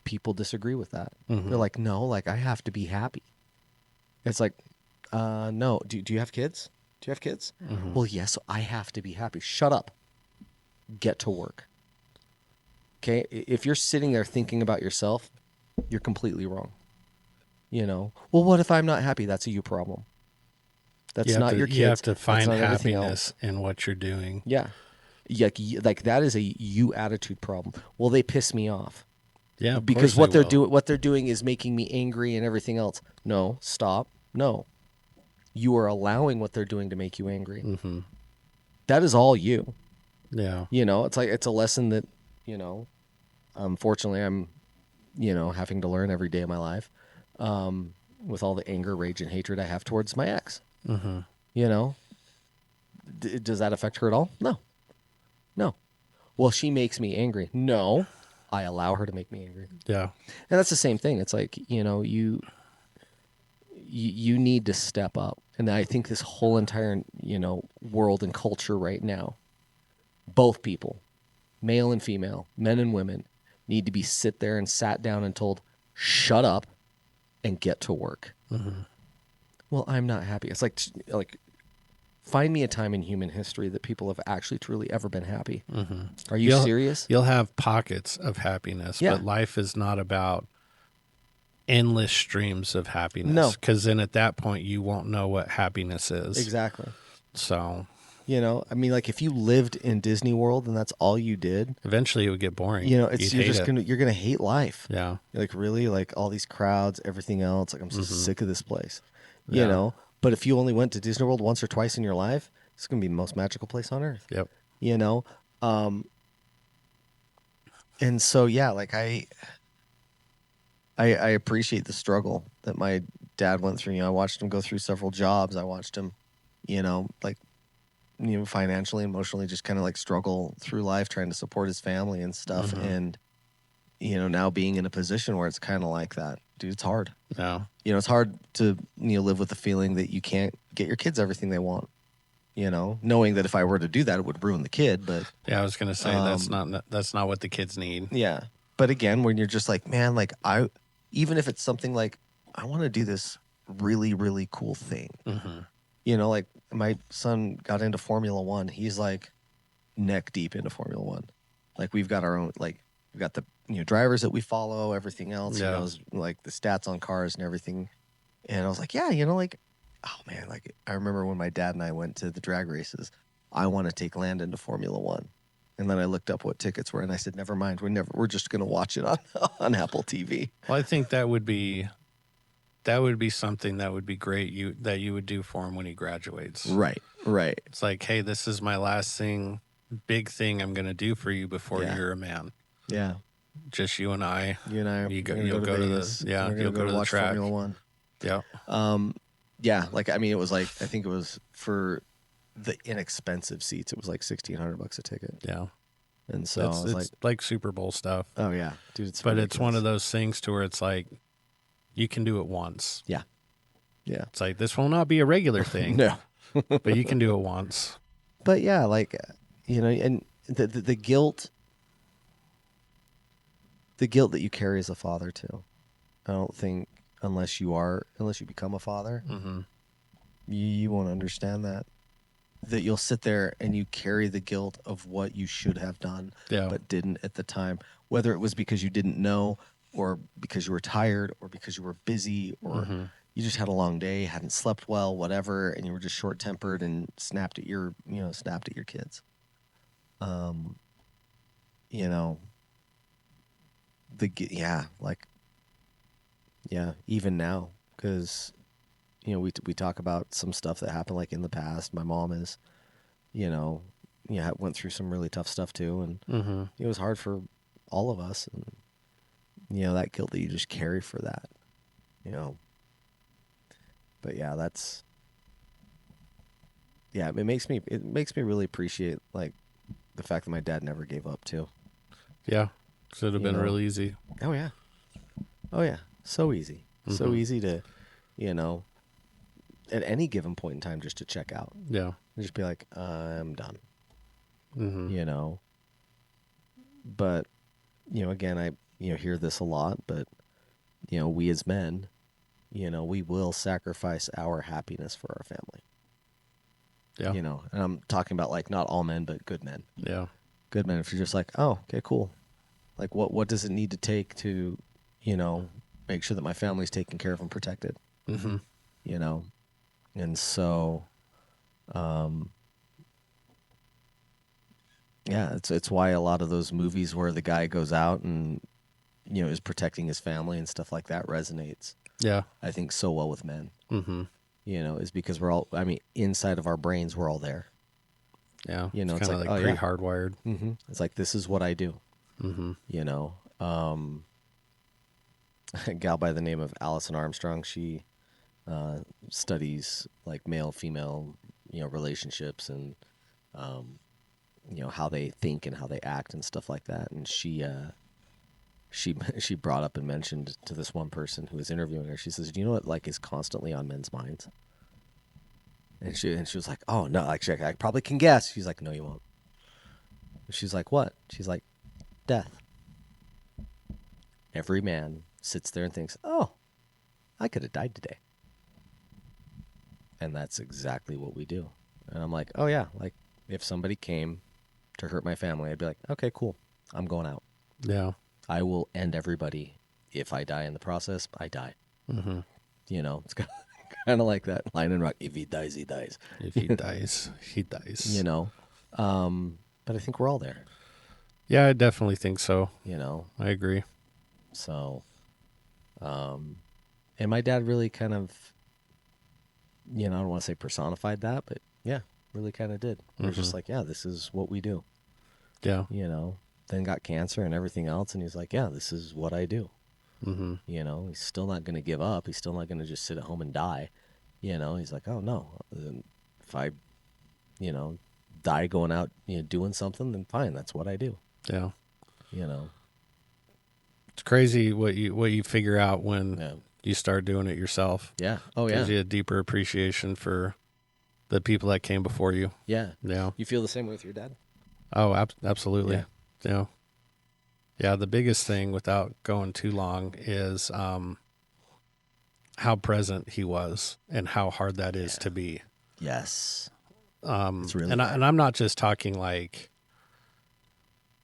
people disagree with that. Mm-hmm. They're like, no, like, I have to be happy. It's like, no. Do you have kids? Do you have kids? Mm-hmm. Well, yes, I have to be happy. Shut up. Get to work. Okay? If you're sitting there thinking about yourself, you're completely wrong. Well, what if I'm not happy? That's a you problem. That's not your kids. You have to find That's not everything happiness else. in what you're doing. Yeah. Like that is a you attitude problem. Well, they piss me off. Yeah, Because what they're doing is making me angry and everything else. No, stop. No. You are allowing what they're doing to make you angry. Mm-hmm. That is all you. Yeah. You know, it's like, it's a lesson that, you know, unfortunately I'm, you know, having to learn every day of my life, with all the anger, rage, and hatred I have towards my ex. Mm-hmm. You know, does that affect her at all? No. No. Well, she makes me angry. No, I allow her to make me angry. Yeah. And that's the same thing. It's like, you know, you need to step up. And I think this whole entire, you know, world and culture right now, both people, male and female, men and women, need to be sat there and sat down and told, shut up and get to work. Mm-hmm. Well, I'm not happy. It's like find me a time in human history that people have actually truly ever been happy. Mm-hmm. Are you serious? You'll have pockets of happiness, Yeah. but life is not about endless streams of happiness. No. Because then at that point, you won't know what happiness is. Exactly. So, You know, I mean, like if you lived in Disney World and that's all you did, eventually it would get boring. you know, it's You'd hate it. you're gonna hate life. Yeah. You're like, really, like all these crowds, everything else. Like I'm so sick of this place. You Yeah. know, but if you only went to Disney World once or twice in your life, it's gonna be the most magical place on earth. Yep. You know, and so yeah, like I appreciate the struggle that my dad went through. You know, I watched him go through several jobs. I watched him, you know, like, you know, financially, emotionally, just kind of like struggle through life, trying to support his family and stuff. Mhm. And, you know, now being in a position where it's kind of like that, dude, it's hard. Yeah. You know, it's hard to, you know, live with the feeling that you can't get your kids everything they want. You know, knowing that if I were to do that, it would ruin the kid. But Yeah, I was gonna say that's not what the kids need. yeah. But again, when you're just like, man, like even if it's something like, I want to do this really, really cool thing. Mm-hmm. You know, like my son got into Formula One. He's like neck deep into Formula One. Like we've got our own, like we've got the, you know, drivers that we follow, everything else. Yeah. He knows like the stats on cars and everything. And I was like, yeah, you know, like, oh man, like I remember when my dad and I went to the drag races. I want to take Landon to Formula One. And then I looked up what tickets were, and I said, never mind. We're just going to watch it on Apple TV. Well, I think that would be something that would be great that you would do for him when he graduates. Right. It's like, hey, this is my last big thing I'm going to do for you before Yeah. you're a man. Yeah. Just you and I. You and I. You'll go to to Vegas. the yeah. We're You'll gonna go to the watch track. Formula One. Yeah. Yeah. Like I mean, it was like I think it was for the inexpensive seats. It was like $1,600 a ticket. Yeah. And so I was it's like Super Bowl stuff. oh yeah, dude. It's But it's one ridiculous. of those things to where it's like you can do it once. Yeah. It's like this will not be a regular thing. No. But you can do it once. But yeah, like you know, and the guilt that you carry as a father too. I don't think unless you become a father, Mm-hmm. you won't understand that you'll sit there and you carry the guilt of what you should have done Yeah. but didn't at the time, whether it was because you didn't know or because you were tired or because you were busy or Mm-hmm. you just had a long day, hadn't slept well, whatever, and you were just short-tempered and snapped at your kids. You know, even now, because you know we talk about some stuff that happened like in the past. My mom is, went through some really tough stuff too, and Mm-hmm. it was hard for all of us, and that guilt that you just carry for that, But yeah, it makes me really appreciate like the fact that my dad never gave up too. Yeah. Because it would have You been know. real easy. Oh yeah, so easy, so Mhm. easy to, at any given point in time just to check out Yeah. and just be like, I'm done, Mm-hmm. But again, I hear this a lot, but we as men, we will sacrifice our happiness for our family. Yeah. And I'm talking about like not all men, but good men. Yeah. Good men. If you're just like, oh, okay, cool. Like what does it need to take to, make sure that my family's taken care of and protected? Mm-hmm. And so, yeah, it's why a lot of those movies where the guy goes out and, is protecting his family and stuff like that resonates, Yeah. I think, so well with men, Mm-hmm. is because we're all, inside of our brains, we're all there. Yeah. You know, it's kind of like, like oh, yeah. pre-hardwired. Mm-hmm. It's like, this is what I do. Mm-hmm. You know, a gal by the name of Allison Armstrong, she studies like male female, you know, relationships and you know, how they think and how they act and stuff like that. And she brought up and mentioned to this one person who was interviewing her, she says, do you know what like is constantly on men's minds? And she was like, oh no, actually I probably can guess. She's like, no, you won't. She's like, what? She's like, death. Every man sits there and thinks, oh, I could have died today. And that's exactly what we do. And I'm like, oh yeah, like if somebody came to hurt my family, I'd be like, okay, cool, I'm going out. Yeah. I will end everybody. If I die in the process, I die. Mm-hmm. You know, it's kind of like that line in rock. If he dies, he dies. If he dies, he dies. You know, but I think we're all there. Yeah, I definitely think so. You know, I agree. so, and my dad really kind of, you know, I don't want to say personified that, but yeah, really kind of did. We're just like, yeah, this is what we do. Yeah. You know, then got cancer and everything else, and he's like, yeah, this is what I do. Mm-hmm. You know, he's still not going to give up. He's still not going to just sit at home and die. You know, he's like, oh no, if I, you know, die going out, you know, doing something, then fine, that's what I do. Yeah. You know, It's crazy what you figure out when yeah, you start doing it yourself. yeah, oh yeah, Gives you a deeper appreciation for the people that came before you. yeah. Yeah. You feel the same way with your dad? Oh, absolutely. Yeah. Yeah. Yeah. The biggest thing, without going too long, is how present he was and how hard that is to be. Yes. It's really and hard. I'm not just talking like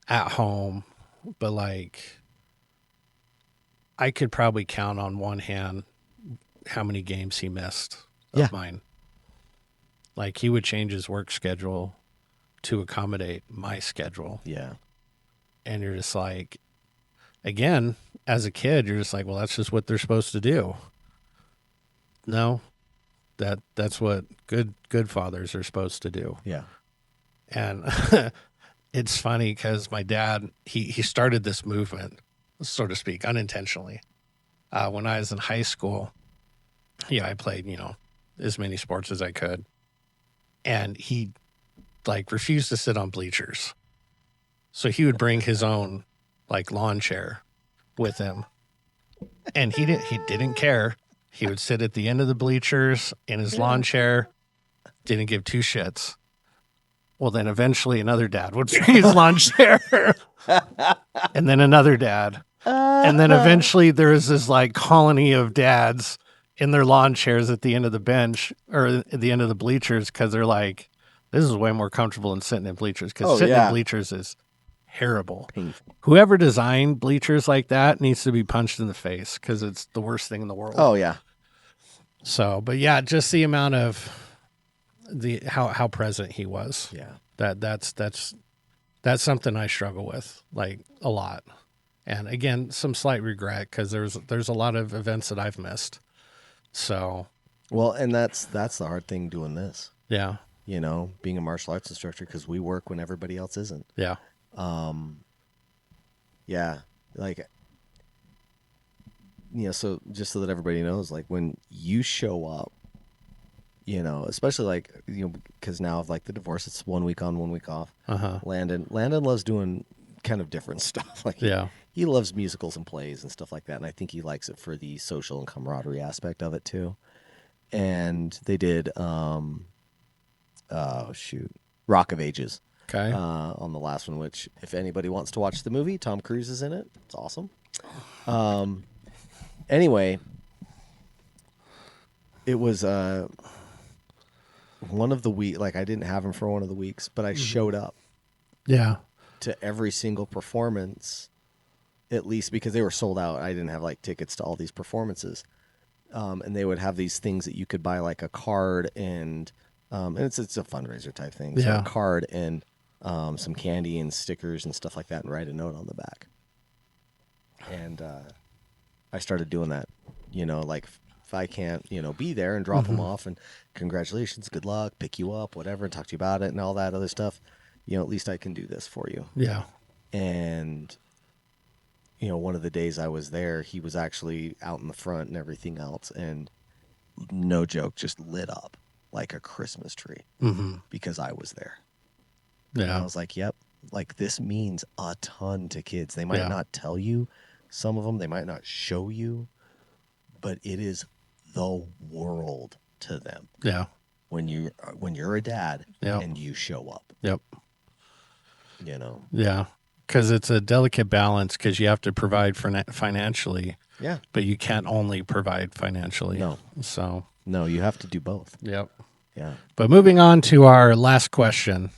at home, but like I could probably count on one hand how many games he missed of mine. Like he would change his work schedule to accommodate my schedule. Yeah. And you're just like, again, as a kid, you're just like, well, that's just what they're supposed to do. No, that's what good fathers are supposed to do. Yeah. And it's funny because my dad, he started this movement, so to speak, unintentionally. When I was in high school, yeah, I played, you know, as many sports as I could. And he like refused to sit on bleachers. So he would bring his own like lawn chair with him. And he didn't care. He would sit at the end of the bleachers in his lawn chair, didn't give two shits. Well, then eventually another dad would bring his lawn chair. And then another dad. And then eventually there was this like colony of dads in their lawn chairs at the end of the bench or at the end of the bleachers because they're like, this is way more comfortable than sitting in bleachers because sitting in bleachers is terrible. Painful. Whoever designed bleachers like that needs to be punched in the face because it's the worst thing in the world. Oh yeah. So, but yeah, just the amount of how present he was. Yeah. That's something I struggle with like a lot. And again, some slight regret because there's a lot of events that I've missed. So, well, and that's the hard thing doing this. Yeah. You know, being a martial arts instructor because we work when everybody else isn't. Yeah. Yeah, like, you know, so just so that everybody knows, like when you show up, you know, especially like, you know, because now of like the divorce, it's 1 week on, 1 week off. Landon loves doing kind of different stuff. Like, he loves musicals and plays and stuff like that. And I think he likes it for the social and camaraderie aspect of it too. And they did, Rock of Ages. Okay. On the last one, which if anybody wants to watch the movie, Tom Cruise is in it. It's awesome. Anyway, it was one of the week. Like I didn't have him for one of the weeks, but I showed up. Yeah. To every single performance, at least because they were sold out. I didn't have like tickets to all these performances, and they would have these things that you could buy like a card and it's a fundraiser type thing. So a card and some candy and stickers and stuff like that, and write a note on the back. And I started doing that, you know, like if I can't, be there and drop them off and congratulations, good luck, pick you up, whatever, and talk to you about it and all that other stuff, at least I can do this for you. Yeah. And, one of the days I was there, he was actually out in the front and everything else. And no joke, just lit up like a Christmas tree because I was there. And I Yeah. was like, yep, like this means a ton to kids. They might not tell you, some of them, they might not show you, but it is the world to them Yeah. when you're a dad Yep. and you show up. Yep. Yeah. Because it's a delicate balance because you have to provide for financially, Yeah. but you can't only provide financially. No. So, No, you have to do both. yep. Yeah. But moving on to our last question.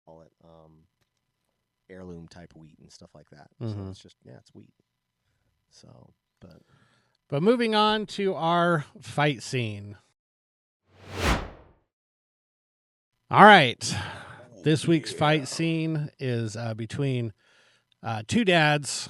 call it, heirloom type wheat and stuff like that. Mhm. So it's just, it's wheat. So, But moving on to our fight scene. All right. This week's fight scene is between two dads.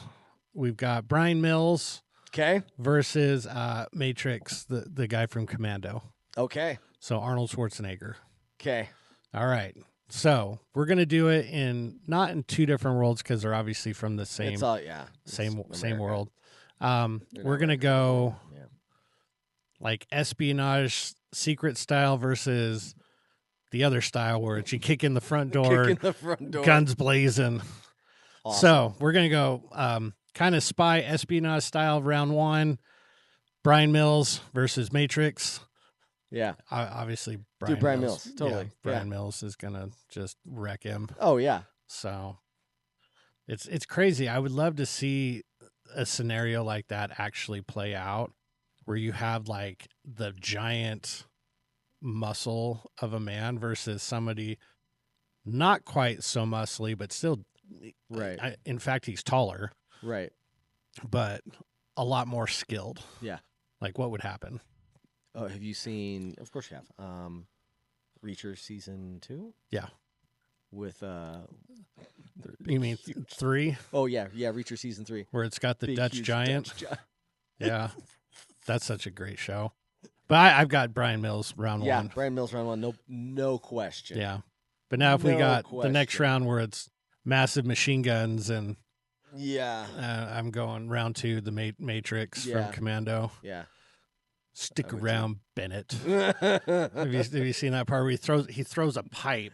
We've got Bryan Mills okay. versus Matrix, the guy from Commando. Okay. So Arnold Schwarzenegger. Okay. All right. So we're gonna do it not in two different worlds because they're obviously from the same It's all, same it's same America. world. They're We're not gonna American. go Yeah. like espionage secret style versus the other style where it's you kick in the front door, Kick in the front door. guns blazing. Awesome. So we're gonna go kind of spy espionage style round one. Bryan Mills versus Matrix. Yeah. Obviously, Bryan Mills, totally. Yeah, Bryan Mills is gonna just wreck him. Oh yeah. So it's crazy. I would love to see a scenario like that actually play out, where you have like the giant muscle of a man versus somebody not quite so muscly, but still, Right. In fact, he's taller, Right. but a lot more skilled. Yeah. Like, what would happen? Oh, have you seen? Of course you have. Reacher season 2. Yeah. With You mean 3, Oh yeah, Reacher season 3. where it's got the Big, Dutch huge giant? Dutch giant. Yeah, that's such a great show. But I've got Bryan Mills round Yeah, one. Bryan Mills round 1. No question. Yeah. But now if we No got the next question. round where it's massive machine guns and Yeah. I'm going round 2, the Matrix Yeah. from Commando. Yeah. Stick I would around, Bennett. Have you seen that part where he throws a pipe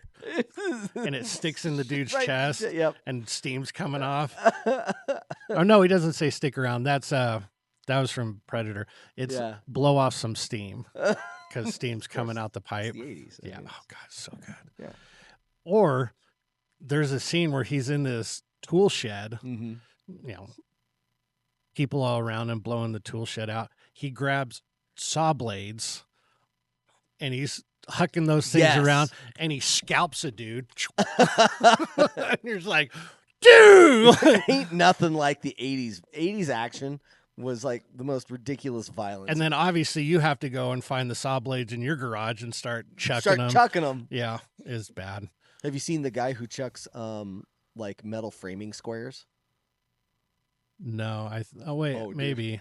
and it sticks in the dude's Right, chest Yep. and steam's coming off? Oh no, he doesn't say stick around. That was from Predator. It's Yeah. blow off some steam because steam's coming out the It's pipe. the 80s. I Yeah. mean, Oh god, so good. Yeah. Or there's a scene where he's in this tool shed, Mhm. people all around him blowing the tool shed out. He grabs saw blades and he's hucking those things Yes. around and he scalps a dude. And you're just like, dude. Ain't nothing like the 80s. 80s action was like the most ridiculous violence. And then obviously you have to go and find the saw blades in your garage and start chucking them. chucking them. Yeah, it's bad. Have you seen the guy who chucks like metal framing squares? No, wait, Oh, dude. maybe.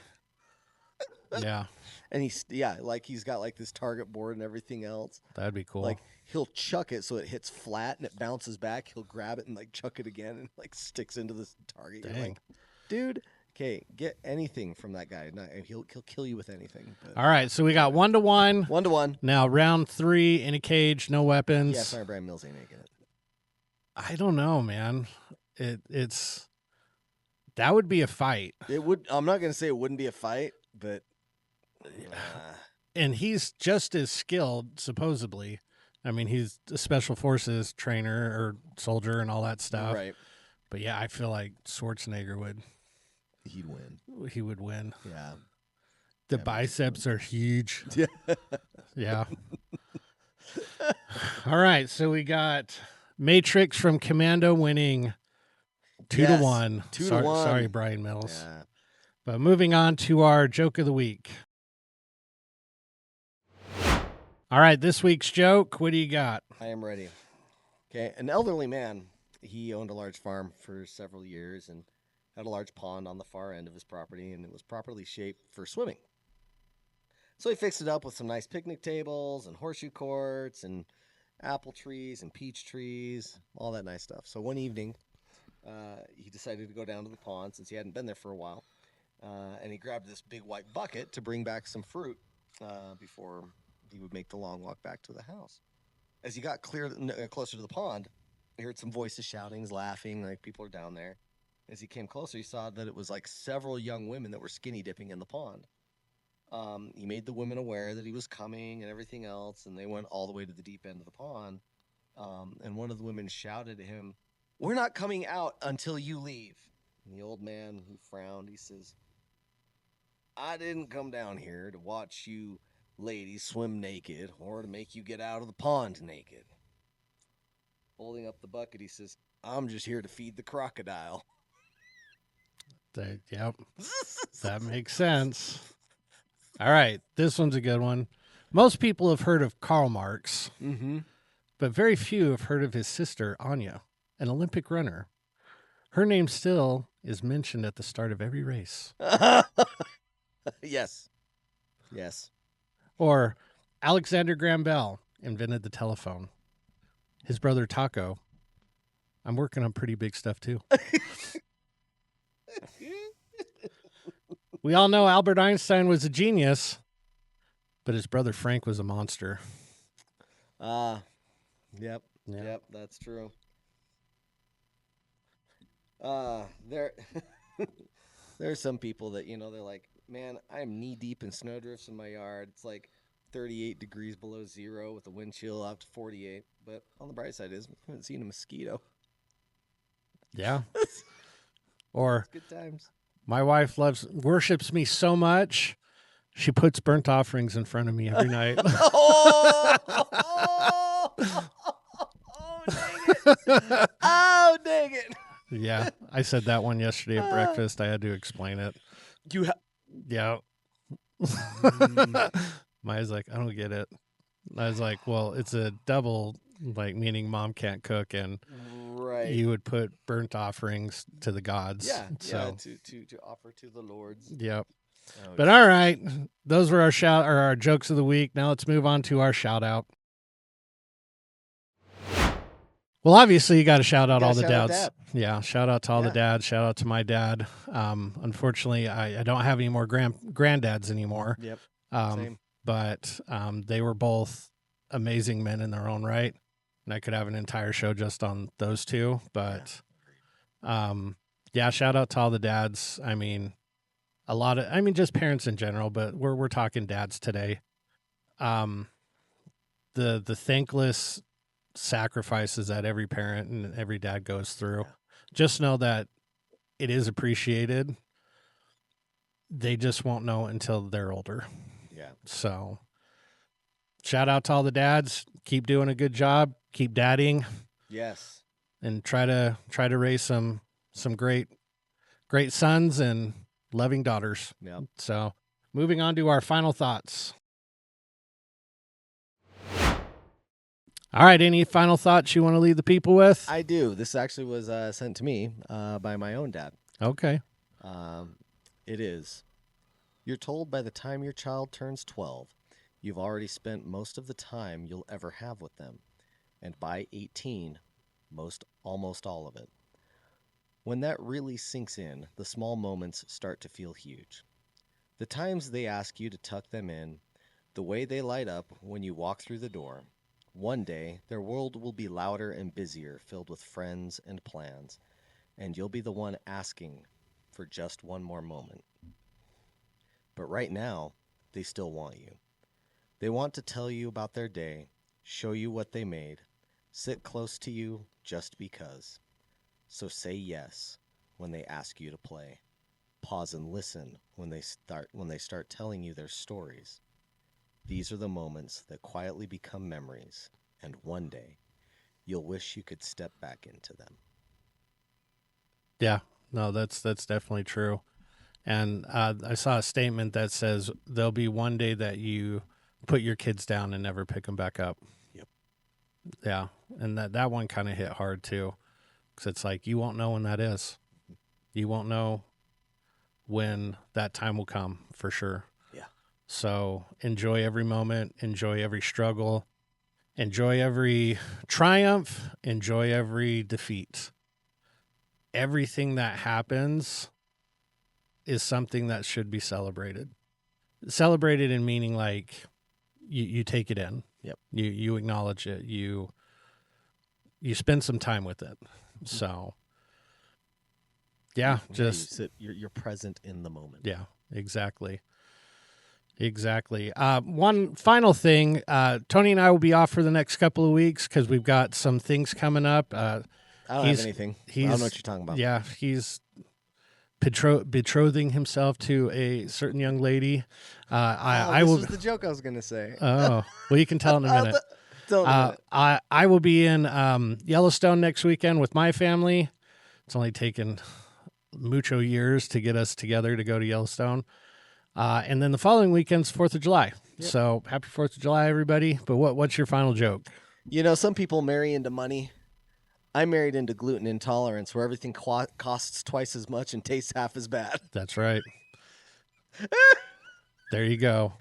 Yeah, And he's got like this target board and everything else. that'd be cool. Like he'll chuck it so it hits flat and it bounces back. He'll grab it and like chuck it again and like sticks into this target. You're Dang. like, dude, okay, get anything from that guy. He'll kill you with anything. But All right, so we got 1-1. 1-1. Now round 3 in a cage, no weapons. Yeah, sorry, Bryan Mills ain't making it. I don't know, man. It's that would be a fight, It would. I'm not gonna say it wouldn't be a fight, but and he's just as skilled, supposedly. I mean, he's a special forces trainer or soldier and all that stuff. right, But yeah, I feel like Schwarzenegger he'd win. he would win. Yeah. The Yeah, biceps are huge. Yeah. Yeah. All right, so we got Matrix from Commando winning 2-1. 2-1. Sorry, Bryan Mills. Yeah. But moving on to our joke of the week. All right, this week's joke. What do you got? I am ready. Okay, an elderly man. He owned a large farm for several years and had a large pond on the far end of his property, and it was properly shaped for swimming. So he fixed it up with some nice picnic tables and horseshoe courts and apple trees and peach trees, all that nice stuff. So one evening, he decided to go down to the pond since he hadn't been there for a while, and he grabbed this big white bucket to bring back some fruit before he would make the long walk back to the house. As he got closer to the pond, he heard some voices shouting, laughing, like people are down there. As he came closer, he saw that it was like several young women that were skinny dipping in the pond. He made the women aware that he was coming and everything else, and they went all the way to the deep end of the pond. And one of the women shouted at him, "We're not coming out until you leave." And the old man, who frowned, he says, "I didn't come down here to watch you ladies swim naked or to make you get out of the pond naked." holding up the bucket. He says, "I'm just here to feed the crocodile." Yep. That makes sense. All right. This one's a good one. Most people have heard of Karl Marx, but very few have heard of his sister, Anya, an Olympic runner. Her name still is mentioned at the start of every race. Yes. Yes. Or Alexander Graham Bell invented the telephone. His brother Taco. I'm working on pretty big stuff too. We all know Albert Einstein was a genius, but his brother Frank was a monster. Yep. Yeah. Yep, that's true. There are some people that, they're like, man, I'm knee deep in snowdrifts in my yard. It's like 38 degrees below zero with the wind chill up to 48. But on the bright side is we haven't seen a mosquito. Yeah. Or Good times. my wife worships me so much, she puts burnt offerings in front of me every night. Oh, dang it. Yeah, I said that one yesterday at breakfast. I had to explain it. Yeah. Maya's like, I don't get it. I was like, well, it's a double, like, meaning mom can't cook, and you would put burnt offerings to the gods. Yeah, so to offer to the lords. Yep. Oh, But all right, those were our jokes of the week. Now let's move on to our shout out. Well, obviously you got to shout out all the dads. Yeah, shout out to all the dads. Shout out to my dad. Unfortunately, I don't have any more granddads anymore. Yep. Same. But they were both amazing men in their own right, and I could have an entire show just on those two. But shout out to all the dads. I mean, just parents in general, but we're talking dads today. The thankless sacrifices that every parent and every dad goes through. Just know that it is appreciated. They just won't know until they're older. Yeah. So shout out to all the dads. Keep doing a good job. Keep dadding. Yes. And try to raise some great sons and loving daughters. Yeah. So moving on to our final thoughts. All right, any final thoughts you want to leave the people with? I do. This actually was sent to me by my own dad. Okay. It is. You're told by the time your child turns 12, you've already spent most of the time you'll ever have with them. And by 18, almost all of it. When that really sinks in, the small moments start to feel huge. The times they ask you to tuck them in, the way they light up when you walk through the door. One day, their world will be louder and busier, filled with friends and plans, and you'll be the one asking for just one more moment. But right now, they still want you. They want to tell you about their day, show you what they made, sit close to you just because. So say yes when they ask you to play. Pause and listen when they start telling you their stories. These are the moments that quietly become memories, and one day you'll wish you could step back into them. Yeah, no, that's definitely true. And I saw a statement that says there'll be one day that you put your kids down and never pick them back up. Yep. Yeah, and that one kind of hit hard too, because it's like you won't know when that is. You won't know when that time will come for sure. So enjoy every moment, enjoy every struggle, enjoy every triumph, enjoy every defeat. Everything that happens is something that should be celebrated. Celebrated in meaning like you take it in. Yep. You acknowledge it. You spend some time with it. So just you're present in the moment. Yeah, exactly. Exactly. One final thing, Tony and I will be off for the next couple of weeks because we've got some things coming up. I don't have anything. I don't know what you're talking about. Yeah, he's betrothing himself to a certain young lady. This was the joke I was going to say. Oh, well, you can tell in a minute. Don't do it. I will be in Yellowstone next weekend with my family. It's only taken mucho years to get us together to go to Yellowstone. And then the following weekend's 4th of July. Yep. So happy 4th of July, everybody. But what's your final joke? You know, some people marry into money. I married into gluten intolerance, where everything costs twice as much and tastes half as bad. That's right. There you go.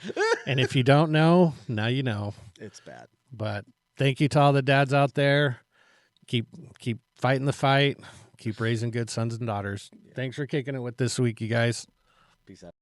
And if you don't know, now you know. It's bad. But thank you to all the dads out there. Keep fighting the fight. Keep raising good sons and daughters. Thanks for kicking it with this week, you guys. Peace out.